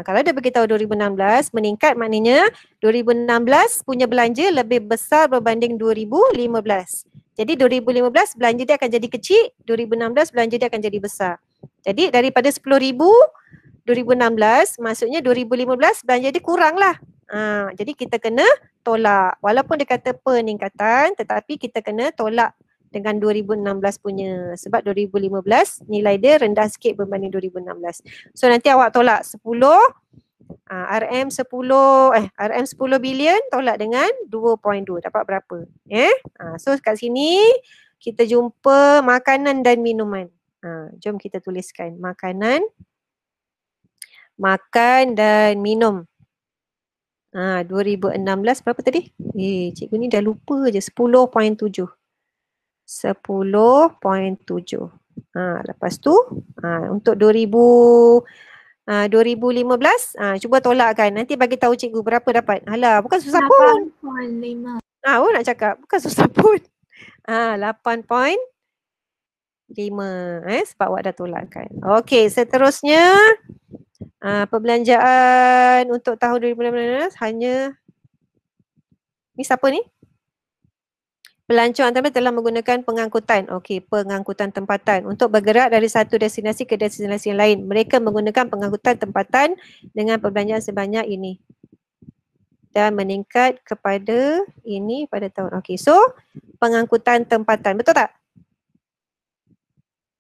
Kalau dia beritahu 2016 meningkat maknanya 2016 punya belanja lebih besar berbanding 2015. Jadi 2015 belanja dia akan jadi kecil, 2016 belanja dia akan jadi besar. Jadi daripada 10,000 2016 maksudnya 2015 belanja dia kurang lah. Jadi kita kena tolak. Walaupun dia kata peningkatan tetapi kita kena tolak dengan 2016 punya. Sebab 2015 nilai dia rendah sikit berbanding 2016. So nanti awak tolak 10 RM10 bilion tolak dengan 2.2 dapat berapa? So kat sini kita jumpa makanan dan minuman. Jom kita tuliskan makan dan minum. 2016 berapa tadi? Cikgu ni dah lupa je. 10.7. 10.7. Lepas tu untuk 2015 cuba tolakkan. Nanti bagi tahu cikgu berapa dapat. Alah, bukan susah pun. 8.5. Nak cakap bukan susah pun. 8.5 sebab awak dah tolakkan. Okey, seterusnya perbelanjaan untuk tahun 2016 hanya ni siapa ni? Pelancong antarabangsa telah menggunakan pengangkutan. Okey, pengangkutan tempatan untuk bergerak dari satu destinasi ke destinasi yang lain. Mereka menggunakan pengangkutan tempatan dengan perbelanjaan sebanyak ini. Dan meningkat kepada ini pada tahun. Okey, so pengangkutan tempatan. Betul tak?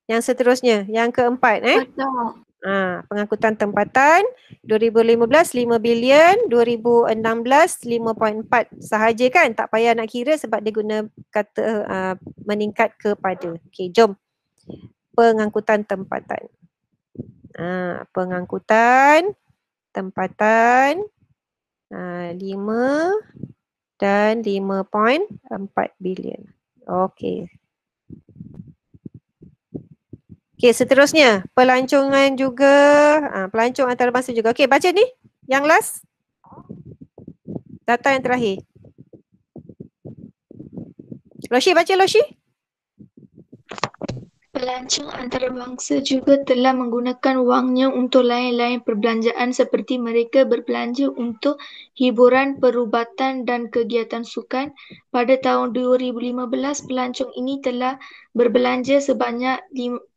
Yang seterusnya, yang keempat Betul. pengangkutan tempatan 2015 5 bilion, 2016 5.4 sahaja kan, tak payah nak kira sebab dia guna kata meningkat kepada. Okey, jom. Pengangkutan tempatan. Pengangkutan tempatan 5 dan 5.4 bilion. Okey. Okey, seterusnya pelancongan juga, pelancong antarabangsa juga. Okey, baca ni. Yang last. Data yang terakhir. Loshi, baca Loshi. Pelancong antarabangsa juga telah menggunakan wangnya untuk lain-lain perbelanjaan seperti mereka berbelanja untuk hiburan, perubatan dan kegiatan sukan. Pada tahun 2015, pelancong ini telah berbelanja sebanyak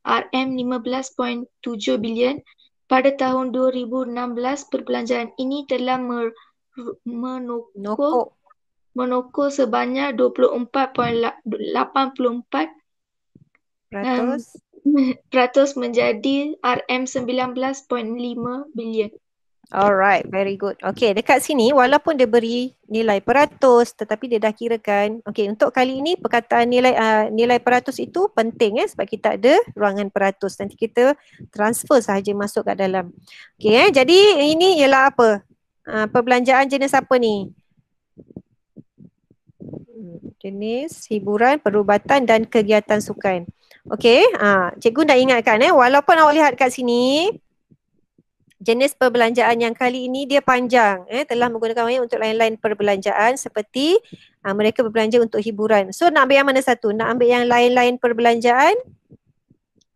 RM15.7 bilion. Pada tahun 2016, perbelanjaan ini telah menokok sebanyak 24.84% menjadi RM19.5 bilion. Alright, very good. Okay, dekat sini walaupun dia beri nilai peratus tetapi dia dah kirakan. Okay, untuk kali ini perkataan nilai peratus itu penting sebab kita ada ruangan peratus. Nanti kita transfer sahaja masuk kat dalam. Okay, jadi ini ialah apa? Perbelanjaan jenis apa ni? Jenis hiburan, perubatan dan kegiatan sukan. Okay, cikgu dah ingatkan walaupun awak lihat kat sini jenis perbelanjaan yang kali ini dia panjang, telah menggunakan wang untuk lain-lain perbelanjaan seperti mereka berbelanja untuk hiburan. So nak ambil yang mana satu? Nak ambil yang lain-lain perbelanjaan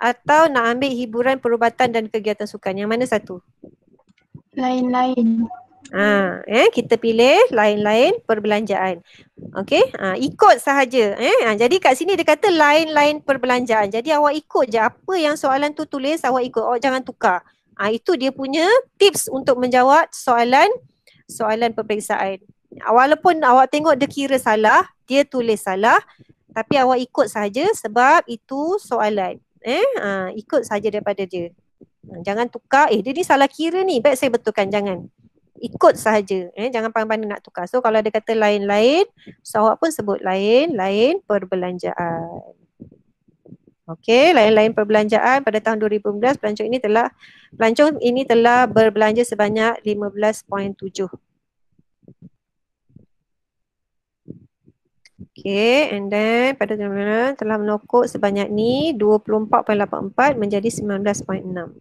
atau nak ambil hiburan, perubatan dan kegiatan sukan? Yang mana satu? Lain-lain. Kita pilih lain-lain perbelanjaan. Okey, ikut sahaja. Jadi kat sini dia kata lain-lain perbelanjaan. Jadi awak ikut je apa yang soalan tu tulis, awak ikut. Awak jangan tukar. Itu dia punya tips untuk menjawab soalan peperiksaan. Walaupun awak tengok dia kira salah, dia tulis salah, tapi awak ikut sahaja sebab itu soalan. Ikut sahaja daripada dia. Jangan tukar, dia ni salah kira ni, baik saya betulkan, jangan. Ikut sahaja, jangan pandai-pandai nak tukar. So kalau dia kata lain-lain, so awak pun sebut lain-lain perbelanjaan. Okey, lain-lain perbelanjaan pada tahun 2015 pelancong ini telah berbelanja sebanyak 15.7. Okey, and then pada tahun telah menokok sebanyak ni 24.84 menjadi 19.6.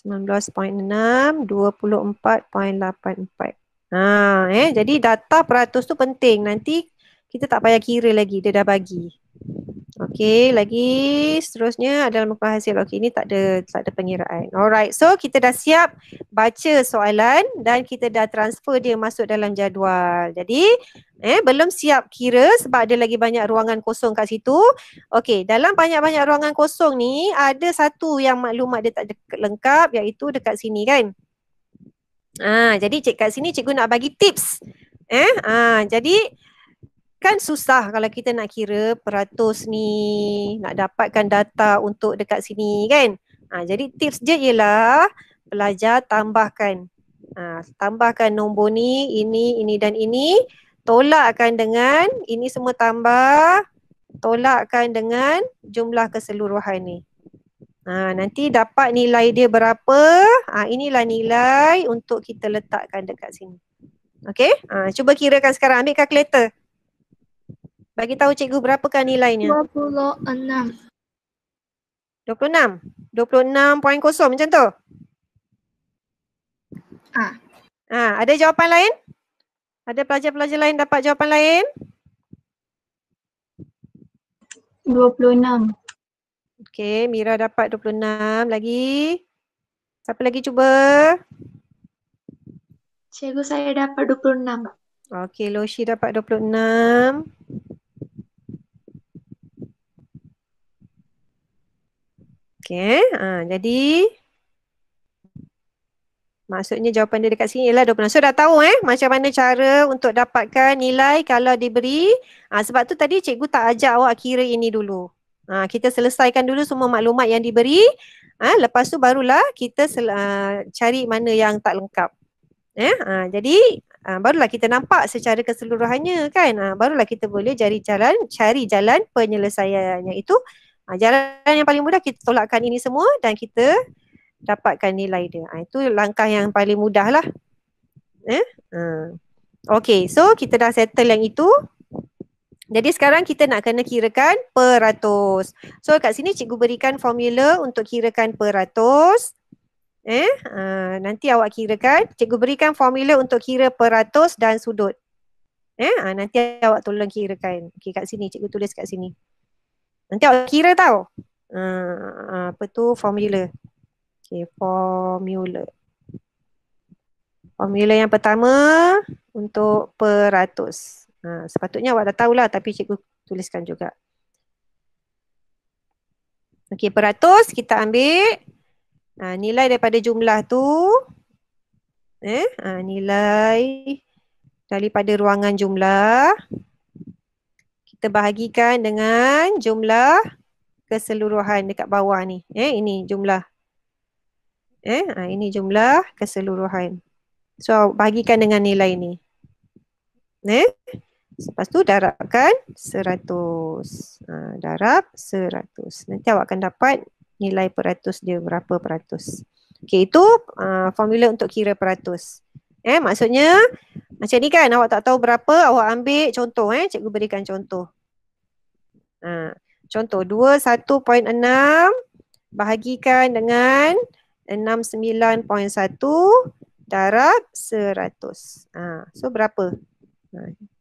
19.6, 24.84. Jadi data peratus tu penting. Nanti kita tak payah kira lagi, dia dah bagi. Okey, lagi seterusnya adalah muka hasil. Okey, ini tak ada pengiraan. Alright, so kita dah siap baca soalan dan kita dah transfer dia masuk dalam jadual. Jadi, belum siap kira sebab ada lagi banyak ruangan kosong kat situ. Okey, dalam banyak-banyak ruangan kosong ni ada satu yang maklumat dia tak lengkap iaitu dekat sini kan. Jadi kat sini cikgu nak bagi tips. Jadi kan susah kalau kita nak kira peratus ni, nak dapatkan data untuk dekat sini kan. Jadi tips dia ialah pelajar tambahkan. Tambahkan nombor ni, ini dan ini. Tolakkan dengan, ini semua tambah. Tolakkan dengan jumlah keseluruhan ni. Nanti dapat nilai dia berapa. Inilah nilai untuk kita letakkan dekat sini. Okey, cuba kirakan sekarang, ambil kalkulator. Bagi tahu cikgu berapakah nilainya? 26. 26. 26.0 macam tu? Ada jawapan lain? Ada pelajar-pelajar lain dapat jawapan lain? 26. Okey, Mira dapat 26. Lagi? Siapa lagi cuba? Cikgu, saya dapat 26. Okey, Loshi dapat 26. Okey, jadi maksudnya jawapan dia dekat sini ialah 26. So dah tahu macam mana cara untuk dapatkan nilai kalau diberi. Sebab tu tadi cikgu tak ajak awak kira ini dulu. Kita selesaikan dulu semua maklumat yang diberi. Lepas tu barulah kita cari mana yang tak lengkap. Jadi barulah kita nampak secara keseluruhannya kan. Barulah kita boleh cari jalan penyelesaiannya itu. Jalan yang paling mudah kita tolakkan ini semua dan kita dapatkan nilai dia. Itu langkah yang paling mudah lah. Okay, so kita dah settle yang itu. Jadi sekarang kita nak kena kirakan peratus. So kat sini cikgu berikan formula untuk kirakan peratus. Nanti awak kirakan. Cikgu berikan formula untuk kira peratus dan sudut. Nanti awak tolong kirakan. Okay, kat sini cikgu tulis kat sini. Nanti awak kira tau. Apa tu formula. Okay, formula. Formula yang pertama untuk peratus. Sepatutnya awak dah tahulah tapi cikgu tuliskan juga. Okay, peratus kita ambil nilai daripada jumlah tu. Nilai daripada ruangan jumlah. Kita bahagikan dengan jumlah keseluruhan dekat bawah ni. Ini jumlah. Ini jumlah keseluruhan. So bahagikan dengan nilai ni. Lepas tu darabkan 100. Darab 100. Nanti awak akan dapat nilai peratus dia berapa peratus. Okay, itu formula untuk kira peratus. Maksudnya macam ni kan, awak tak tahu berapa, awak ambil contoh. Cikgu berikan contoh. Contoh 21.6 bahagikan dengan 69.1 darab 100. So berapa?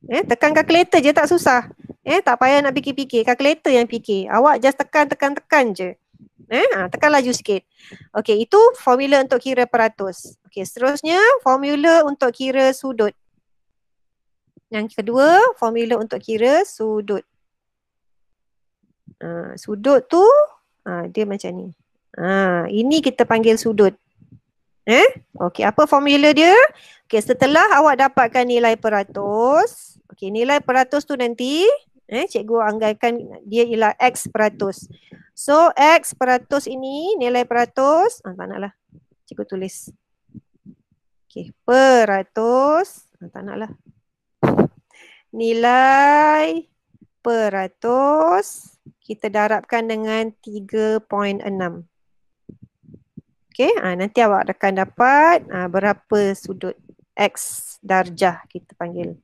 Tekan kalkulator je, tak susah. Tak payah nak fikir-fikir, kalkulator yang fikir. Awak just tekan je. Tekan laju sikit. Okey, itu formula untuk kira peratus. Okey, seterusnya formula untuk kira sudut. Yang kedua, formula untuk kira sudut. Sudut tu dia macam ni. Ini kita panggil sudut. Okey, apa formula dia? Okey, setelah awak dapatkan nilai peratus, okey, nilai peratus tu nanti cikgu anggarkan dia ialah X peratus. So X peratus ini nilai peratus, tak naklah. Cikgu tulis. Okey, peratus, tak naklah. Nilai peratus kita darabkan dengan 3.6. Okey, nanti awak akan dapat berapa sudut X darjah kita panggil.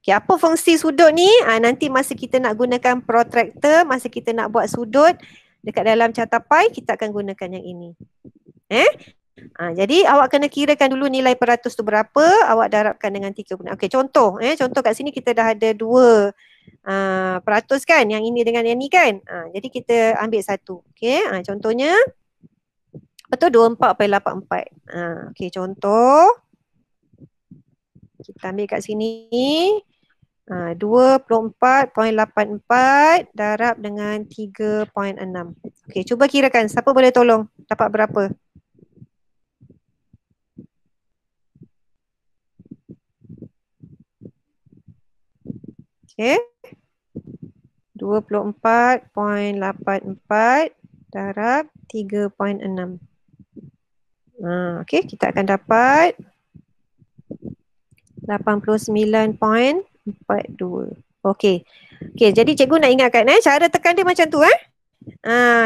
Okey, apa fungsi sudut ni? Nanti masa kita nak gunakan protractor, masa kita nak buat sudut dekat dalam catapai, kita akan gunakan yang ini. Jadi awak kena kirakan dulu nilai peratus tu berapa, awak darabkan dengan 3. Okey, contoh. Contoh kat sini kita dah ada 2 peratus kan, yang ini dengan yang ni kan. Jadi kita ambil satu. Okey, contohnya apa tu? 24.84. Okey, contoh. Kita ambil kat sini. 24.84 darab dengan 3.6. Okey, cuba kirakan. Siapa boleh tolong? Dapat berapa? Okey. 24.84 darab 3.6. Okey, kita akan dapat 89.42. Okey. Okey, jadi cikgu nak ingatkan cara tekan dia macam tu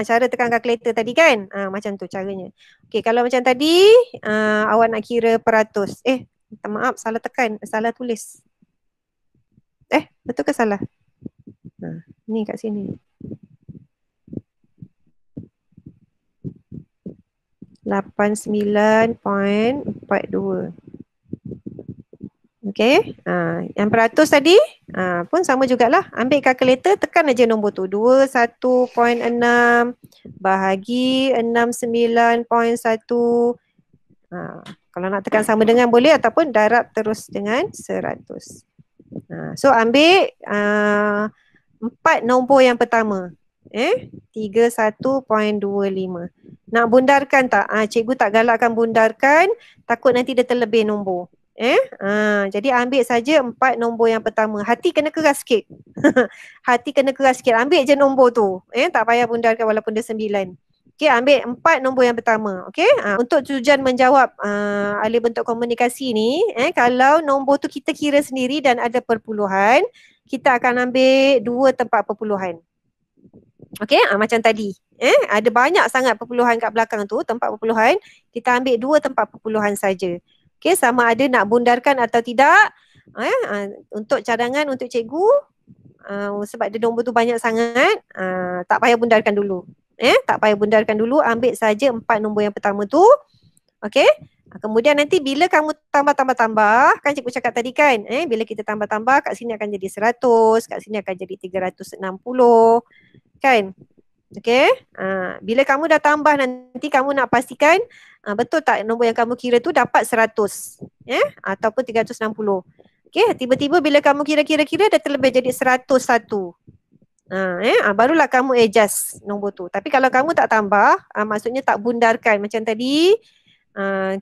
cara tekan kalkulator tadi kan. Macam tu caranya. Okey, kalau macam tadi awak nak kira peratus. Minta maaf, salah tekan, salah tulis. Betul ke salah? Ni kat sini. 89.42. Okey. Yang peratus tadi pun sama jugalah. Ambil kalkulator, tekan aja nombor tu. 21.6 bahagi 69.1. Kalau nak tekan sama dengan boleh ataupun darab terus dengan 100. So ambil 4 nombor yang pertama. 31.25. Nak bundarkan tak? Cikgu tak galakkan bundarkan, takut nanti dia terlebih nombor. Jadi ambil saja 4 nombor yang pertama. Hati kena keras sikit. Hati kena keras sikit. Ambil je nombor tu. Tak payah bundarkan walaupun dia 9. Okey, ambil 4 nombor yang pertama. Okey, untuk tujuan menjawab alih bentuk komunikasi ni, kalau nombor tu kita kira sendiri dan ada perpuluhan, kita akan ambil 2 tempat perpuluhan. Okey, macam tadi. Ada banyak sangat perpuluhan kat belakang tu, tempat perpuluhan. Kita ambil 2 tempat perpuluhan saja. Okey, sama ada nak bundarkan atau tidak. Untuk cadangan untuk cikgu, sebab dia nombor tu banyak sangat, tak payah bundarkan dulu. Tak payah bundarkan dulu, ambil saja 4 nombor yang pertama tu. Okey. Kemudian nanti bila kamu tambah-tambah, kan cikgu cakap tadi kan, bila kita tambah-tambah kat sini akan jadi 100, kat sini akan jadi 360, kan? Okey. Bila kamu dah tambah nanti kamu nak pastikan betul tak nombor yang kamu kira tu dapat 100, ataupun 360. Okey, tiba-tiba bila kamu kira-kira dah terlebih jadi 101. Barulah kamu adjust nombor tu. Tapi kalau kamu tak tambah, maksudnya tak bundarkan macam tadi,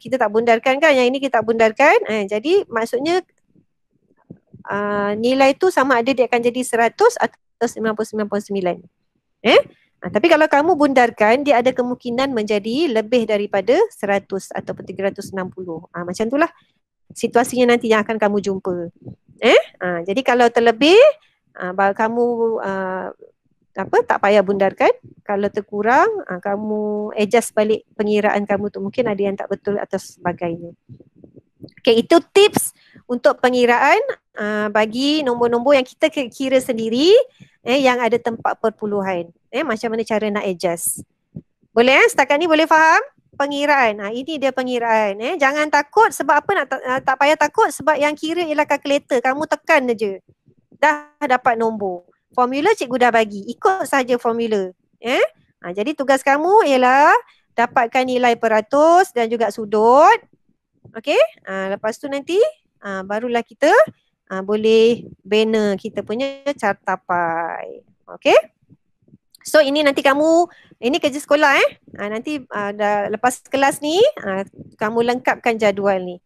kita tak bundarkan kan, yang ini kita tak bundarkan, jadi maksudnya nilai tu sama ada dia akan jadi 100 atau 99.9. Tapi kalau kamu bundarkan, dia ada kemungkinan menjadi lebih daripada 100 ataupun 360. Macam itulah situasinya nanti yang akan kamu jumpa. Jadi kalau terlebih, kamu tak payah bundarkan. Kalau terkurang, kamu adjust balik pengiraan kamu tu. Mungkin ada yang tak betul atau sebagainya. Okay, itu tips untuk pengiraan bagi nombor-nombor yang kita kira sendiri, yang ada tempat perpuluhan. Macam mana cara nak adjust. Boleh setakat ni boleh faham? Pengiraan. Ini dia pengiraan. Jangan takut, sebab apa tak payah takut, sebab yang kira ialah kalkulator. Kamu tekan je. Dah dapat nombor. Formula cikgu dah bagi. Ikut saja formula. Jadi tugas kamu ialah dapatkan nilai peratus dan juga sudut. Okey. Lepas tu nanti barulah kita boleh banner kita punya cartapai. Okey. So ini nanti kamu, ini kerja sekolah nanti dah lepas kelas ni kamu lengkapkan jadual ni.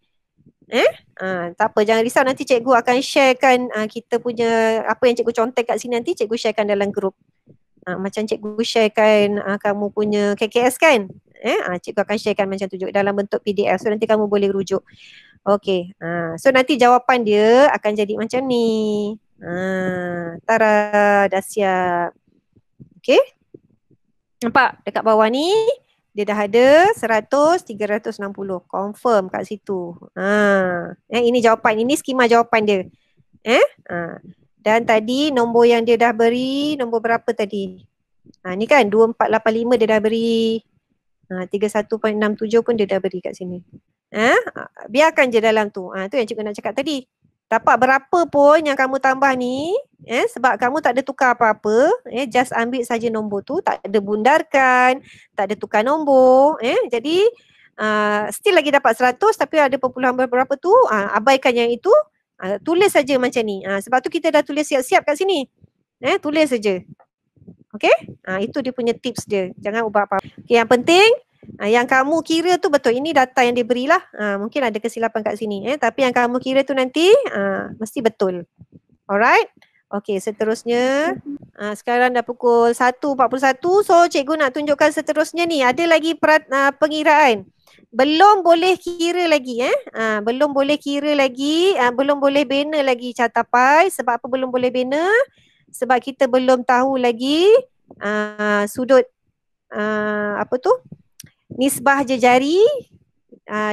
Tak apa, jangan risau, nanti cikgu akan sharekan kita punya apa yang cikgu contek kat sini, nanti cikgu sharekan dalam grup. Macam cikgu sharekan kamu punya KKS kan, cikgu akan sharekan macam tu juga dalam bentuk PDF, so nanti kamu boleh rujuk. Okey, so nanti jawapan dia akan jadi macam ni. Tara, dah siap. Okey, nampak dekat bawah ni dia dah ada 100, 360. Confirm kat situ. Ini jawapan. Ini skema jawapan dia. Dan tadi nombor yang dia dah beri, nombor berapa tadi? Ni kan 2485 dia dah beri. 31.67 pun dia dah beri kat sini. Biarkan je dalam tu. Tu yang cikgu nak cakap tadi. Dapat berapa pun yang kamu tambah ni, sebab kamu tak ada tukar apa-apa, just ambil saja nombor tu, tak ada bundarkan, tak ada tukar nombor, jadi still lagi dapat 100, tapi ada perpuluhan berapa tu, abaikan yang itu, tulis saja macam ni. Sebab tu kita dah tulis siap-siap kat sini. Tulis saja. Okey? Itu dia punya tips dia. Jangan ubah apa-apa. Okay, yang penting yang kamu kira tu betul. Ini data yang diberilah. Mungkin ada kesilapan kat sini. Tapi yang kamu kira tu nanti mesti betul. Alright? Okey, seterusnya. Sekarang dah pukul 1.41. So, cikgu nak tunjukkan seterusnya ni. Ada lagi pengiraan. Belum boleh kira lagi. Belum boleh kira lagi. Belum boleh bina lagi cartapai. Sebab apa belum boleh bina? Sebab kita belum tahu lagi sudut apa tu? Nisbah jejari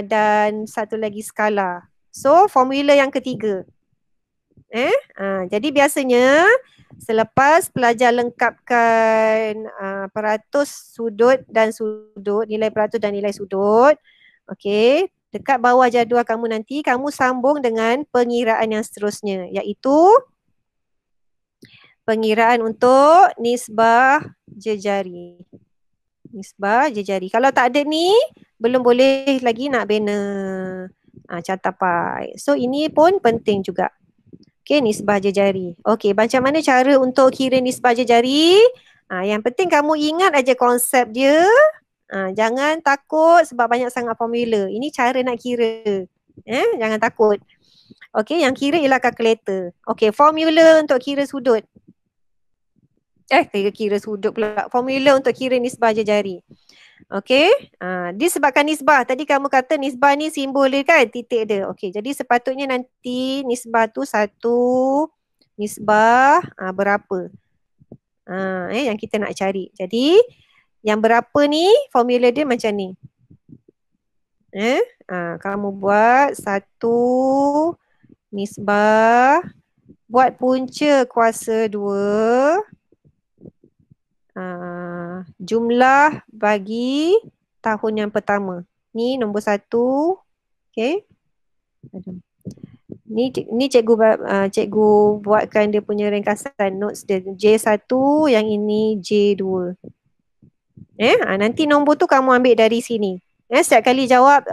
dan satu lagi skala. So formula yang ketiga. Jadi biasanya selepas pelajar lengkapkan peratus sudut dan sudut, nilai peratus dan nilai sudut, okey, dekat bawah jadual kamu nanti kamu sambung dengan pengiraan yang seterusnya, iaitu pengiraan untuk nisbah jejari. Nisbah jejari. Kalau tak ada ni, belum boleh lagi nak bina cartapai. So ini pun penting juga. Okey, nisbah jejari. Okey, macam mana cara untuk kira nisbah jejari? Yang penting kamu ingat aja konsep dia. Jangan takut sebab banyak sangat formula. Ini cara nak kira. Jangan takut. Okey, yang kira ialah kalkulator. Okey, formula untuk kira sudut. Kira sudut pula. Formula untuk kira nisbah jejari. Okey, disebabkan nisbah. Tadi kamu kata nisbah ni simbol dia kan, titik dia. Okey, jadi sepatutnya nanti nisbah tu 1 nisbah berapa? Yang kita nak cari. Jadi, yang berapa ni, formula dia macam ni. Kamu buat 1 nisbah, buat punca kuasa 2, jumlah bagi tahun yang pertama. Ni nombor 1. Okey. Ni cikgu buatkan dia punya ringkasan notes dia. J1, yang ini J2. Nanti nombor tu kamu ambil dari sini. Setiap kali jawab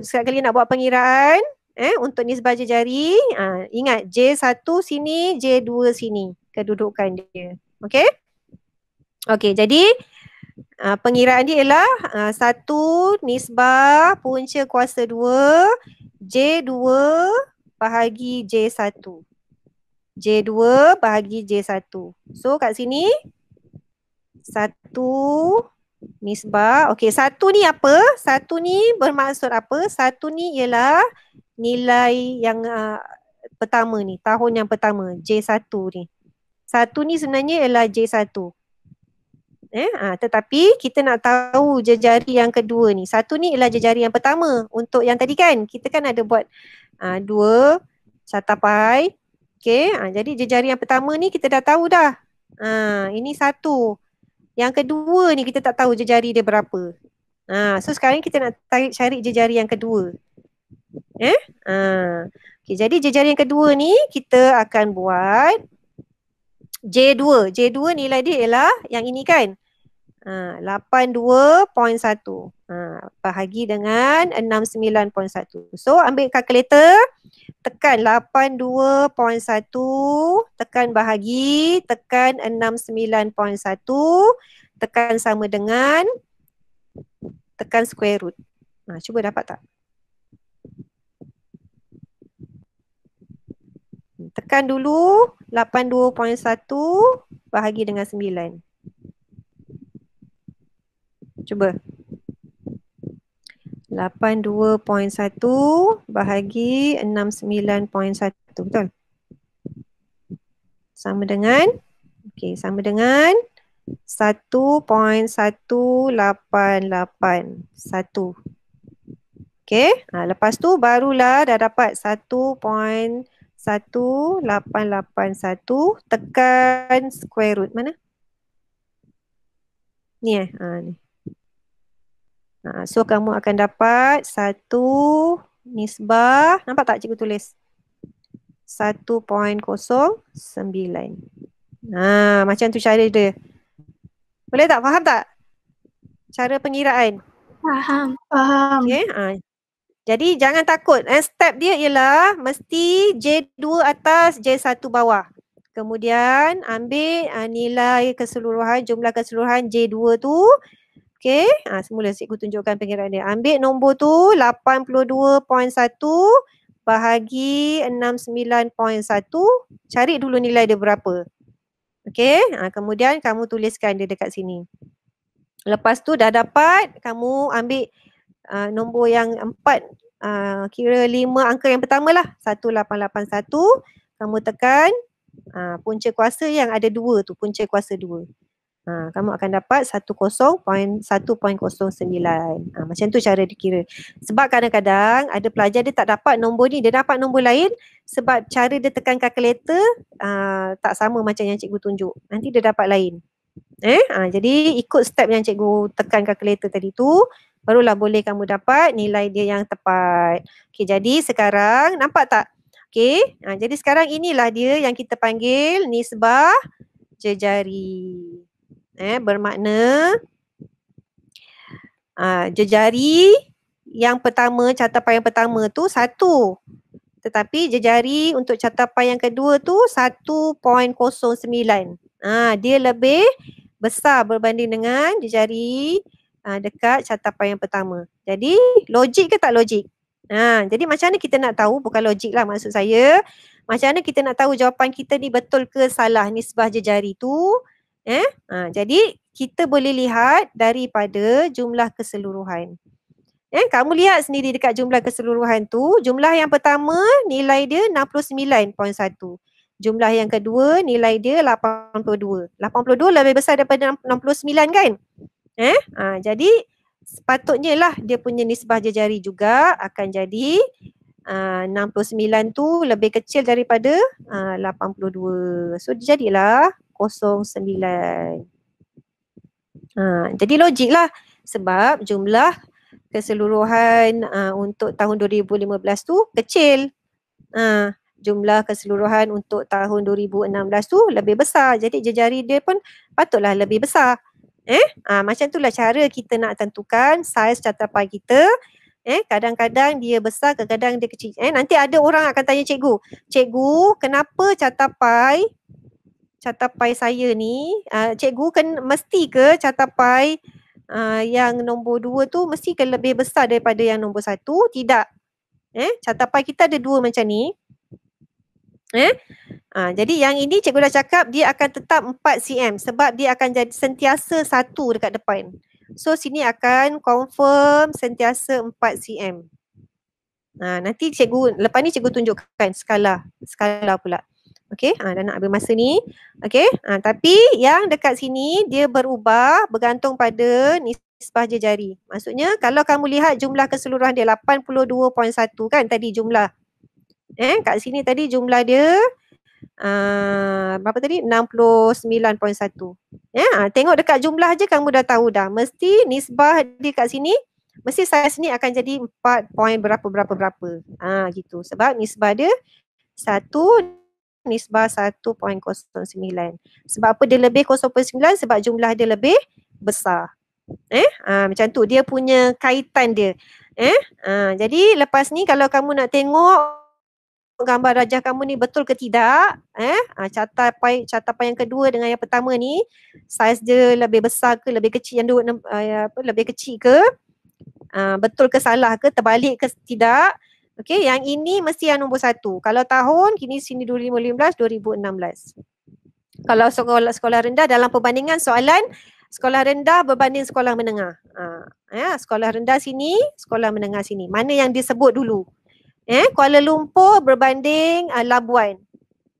setiap kali nak buat pengiraan untuk nisbah jejari, ingat J1 sini, J2 sini kedudukan dia. Okey? Okey, jadi pengiraan dia ialah 1 nisbah punca kuasa 2 J2 bahagi J1. J2 bahagi J1. So kat sini 1 nisbah. Okey, 1 ni apa? 1 ni bermaksud apa? 1 ni ialah nilai yang pertama ni, tahun yang pertama, J1 ni. 1 ni sebenarnya ialah J1. Tetapi kita nak tahu jejari yang kedua ni. 1 ni ialah jejari yang pertama. Untuk yang tadi kan, kita kan ada buat 2 catapai. Okey, jadi jejari yang pertama ni kita dah tahu dah. Ini 1. Yang kedua ni kita tak tahu jejari dia berapa. So sekarang kita nak cari jejari yang kedua. Okay, jadi jejari yang kedua ni kita akan buat J2. J2 nilai dia ialah yang ini kan. 82.1 bahagi dengan 69.1. So ambil kalkulator, tekan 82.1, tekan bahagi, tekan 69.1, tekan sama dengan, tekan square root. Cuba dapat tak? Tekan dulu 82.1 bahagi dengan 9. Cuba. 82.1 bahagi 69.1. Betul? Sama dengan, sama dengan 1.1881. Lepas tu barulah dah dapat 1.1881 tekan square root. Mana? Ni ni. So kamu akan dapat 1 nisbah, nampak tak cikgu tulis? 1.09. Macam tu cara dia. Boleh tak? Faham tak? Cara pengiraan. Faham. Okay. Jadi jangan takut. Step dia ialah mesti J2 atas, J1 bawah. Kemudian ambil nilai keseluruhan, jumlah keseluruhan J2 tu. Okey, semula cikgu tunjukkan pengiraan dia. Ambil nombor tu 82.1 bahagi 69.1. Cari dulu nilai dia berapa. Okey, kemudian kamu tuliskan dia dekat sini. Lepas tu dah dapat, kamu ambil nombor yang 4, kira 5 angka yang pertama lah. 1881. Kamu tekan punca kuasa yang ada 2 tu, punca kuasa 2. Kamu akan dapat 1.09. Macam tu cara dikira. Sebab kadang-kadang ada pelajar dia tak dapat nombor ni, dia dapat nombor lain sebab cara dia tekan kalkulator tak sama macam yang cikgu tunjuk. Nanti dia dapat lain. Jadi ikut step yang cikgu tekan kalkulator tadi tu, barulah boleh kamu dapat nilai dia yang tepat. Okey, jadi sekarang nampak tak? Okey, jadi sekarang inilah dia yang kita panggil nisbah jejari. Bermakna jejari yang pertama, catapan yang pertama tu 1. Tetapi jejari untuk catapan yang kedua tu 1.09. Dia lebih besar berbanding dengan jari dekat catapan yang pertama. Jadi logik ke tak logik? Jadi macam mana kita nak tahu, bukan logik lah maksud saya, macam mana kita nak tahu jawapan kita ni betul ke salah nisbah jejari tu? Jadi kita boleh lihat daripada jumlah keseluruhan. Kamu lihat sendiri dekat jumlah keseluruhan tu, jumlah yang pertama nilai dia 69.1. Jumlah yang kedua nilai dia 82. 82 lebih besar daripada 69 kan? Jadi sepatutnya lah dia punya nisbah jejari juga akan jadi 69 tu lebih kecil daripada 82. So jadilah 09. Jadi logik lah sebab jumlah keseluruhan untuk tahun 2015 tu kecil. Jumlah keseluruhan untuk tahun 2016 tu lebih besar. Jadi jejari dia pun patutlah lebih besar. Macam itulah cara kita nak tentukan saiz catapan kita. Kadang-kadang dia besar, kadang-kadang dia kecil. Nanti ada orang akan tanya cikgu, cikgu kenapa catapai saya ni, cikgu kan mesti ke catapai yang nombor 2 tu mesti ke lebih besar daripada yang nombor 1? Tidak. Catapai kita ada 2 macam ni. Jadi yang ini cikgu dah cakap dia akan tetap 4 cm sebab dia akan jadi sentiasa 1 dekat depan. So sini akan confirm sentiasa 4 cm. Nanti cikgu, lepas ni cikgu tunjukkan skala pula. Okey, dah nak habis masa ni. Okey, tapi yang dekat sini dia berubah bergantung pada nisbah jejari. Maksudnya kalau kamu lihat jumlah keseluruhan dia 82.1 kan tadi jumlah. Kat sini tadi jumlah dia berapa tadi? 69.1. Tengok dekat jumlah je kamu dah tahu dah. Mesti nisbah dia kat sini, mesti saiz ni akan jadi 4 point berapa. Gitu. Sebab nisbah dia 1, nisbah 1.09. Sebab apa dia lebih 0.9? Sebab jumlah dia lebih besar. Macam tu dia punya kaitan dia. Jadi lepas ni kalau kamu nak tengok gambar rajah kamu ni betul ke tidak, catapan yang kedua dengan yang pertama ni saiz dia lebih besar ke lebih kecil, yang dua lebih kecil ke, betul ke salah ke, terbalik ke tidak. Okey, yang ini mesti yang nombor 1. Kalau tahun sini 2015, 2016. Kalau sekolah rendah dalam perbandingan soalan sekolah rendah berbanding sekolah menengah. Sekolah rendah sini, sekolah menengah sini. Mana yang disebut dulu? Kuala Lumpur berbanding Labuan.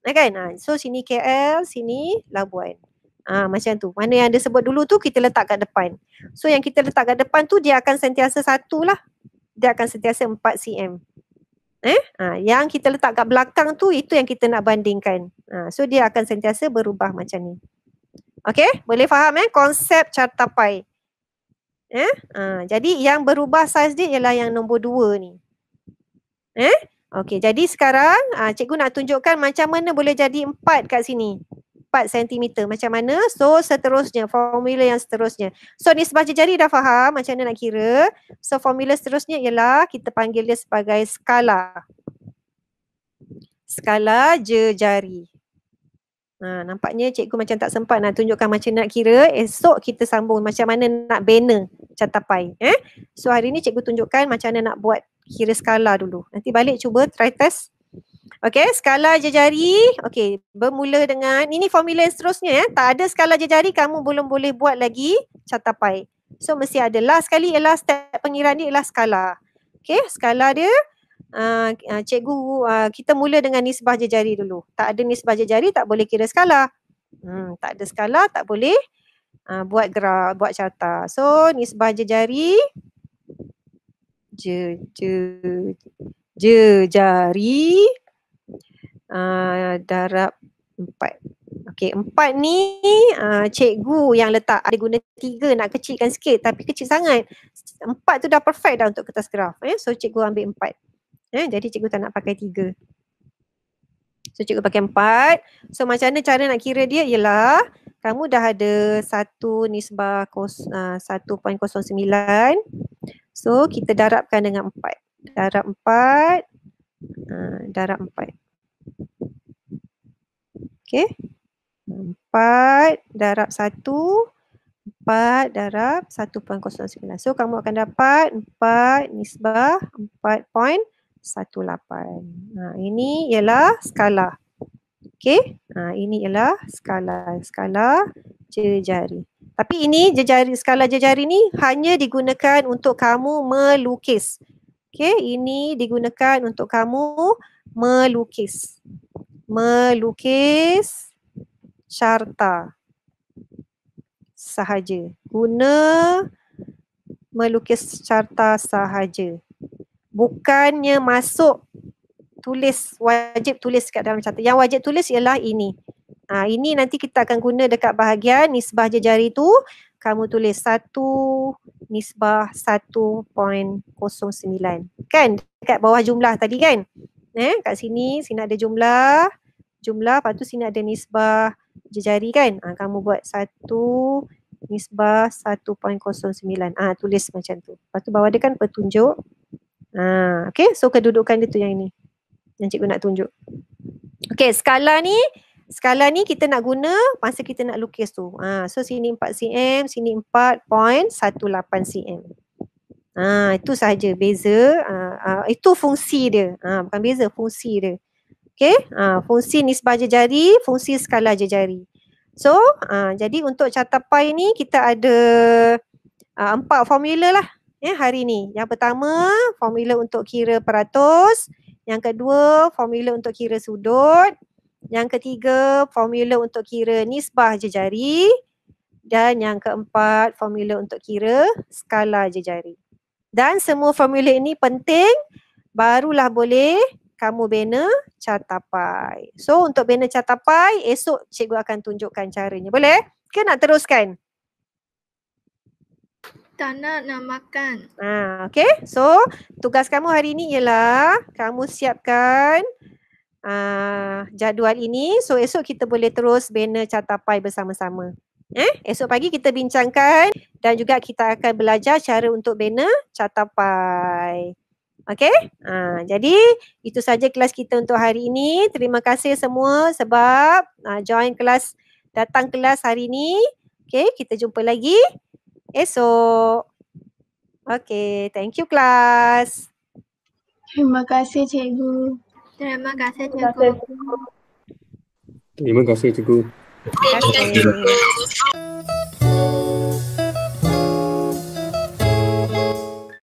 Kan? So sini KL, sini Labuan. Macam tu. Mana yang disebut dulu tu kita letak kat depan. So yang kita letak kat depan tu dia akan sentiasa 1 lah. Dia akan sentiasa 4 cm. Yang kita letak kat belakang tu itu yang kita nak bandingkan. So dia akan sentiasa berubah macam ni. Okey, boleh faham konsep cartapai. Jadi yang berubah saiz dia ialah yang nombor 2 ni. Okey, jadi sekarang cikgu nak tunjukkan macam mana boleh jadi 4 kat sini. 4 cm macam mana. So seterusnya, formula yang seterusnya. So nisbah jejari dah faham macam mana nak kira. So formula seterusnya ialah kita panggil dia sebagai skala. Skala jejari. Nampaknya cikgu macam tak sempat nak tunjukkan macam nak kira. Esok kita sambung macam mana nak bina catapai. So hari ni cikgu tunjukkan macam mana nak buat kira skala dulu. Nanti balik cuba try test. Okey, skala jejari. Okey, bermula dengan ini formula yang seterusnya. Tak ada skala jejari kamu belum boleh buat lagi catapai. So mesti ada. Last sekali ialah step pengiraan dia ialah skala. Okey, skala dia cikgu kita mula dengan nisbah jejari dulu. Tak ada nisbah jejari tak boleh kira skala. Tak ada skala tak boleh buat graf, buat carta. So nisbah jejari jejari darab 4. Okey, 4 ni cikgu yang letak, ada guna 3 nak kecilkan sikit tapi kecil sangat. 4 tu dah perfect dah untuk kertas graf. So cikgu ambil 4. Jadi cikgu tak nak pakai 3. So cikgu pakai 4. So macam mana cara nak kira dia ialah kamu dah ada 1 nisbah 1.09. So kita darabkan dengan 4. Darab 4. Darab 4. Okey. 4 darab 1, 4 darab 1.09. So kamu akan dapat 4 nisbah 4.18. Ini ialah skala. Okey, ini ialah skala jejari. Tapi ini skala jejari ni hanya digunakan untuk kamu melukis. Okey, ini digunakan untuk kamu melukis. Melukis carta sahaja. Guna melukis carta sahaja. Bukannya masuk wajib tulis kat dalam carta. Yang wajib tulis ialah ini. Ini nanti kita akan guna dekat bahagian nisbah jejari tu. Kamu tulis 1 nisbah 1.09. Kan? Dekat bawah jumlah tadi kan? Kat sini ada jumlah, lepas tu sini ada nisbah jejari kan? Kamu buat 1 nisbah 1.09. Tulis macam tu. Lepas tu bawah dia kan petunjuk. Okay, so kedudukan dia tu yang ini. Yang cikgu nak tunjuk. Okay, skala ni kita nak guna masa kita nak lukis tu. So sini 4 cm, sini 4.18 cm. Itu sahaja beza. Itu fungsi dia. Bukan beza, fungsi dia. Okay, fungsi nisbah jejari, fungsi skala jejari. So, jadi untuk carta pi ni kita ada 4 formula lah hari ni. Yang pertama, formula untuk kira peratus. Yang kedua, formula untuk kira sudut. Yang ketiga, formula untuk kira nisbah jejari. Dan yang keempat, formula untuk kira skala jejari. Dan semua formula ini penting, barulah boleh kamu bina carta pi. So, untuk bina carta pi, esok cikgu akan tunjukkan caranya. Boleh? Ke nak teruskan? Tak nak makan. Okay. So, tugas kamu hari ini ialah kamu siapkan jadual ini. So, esok kita boleh terus bina carta pi bersama-sama. Esok pagi kita bincangkan dan juga kita akan belajar cara untuk bina carta pi. Okay. Jadi, itu saja kelas kita untuk hari ini. Terima kasih semua sebab datang kelas hari ini. Okay, kita jumpa lagi esok. Okay, thank you class. Terima kasih cikgu. Terima kasih cikgu. Terima kasih cikgu. Terima kasih.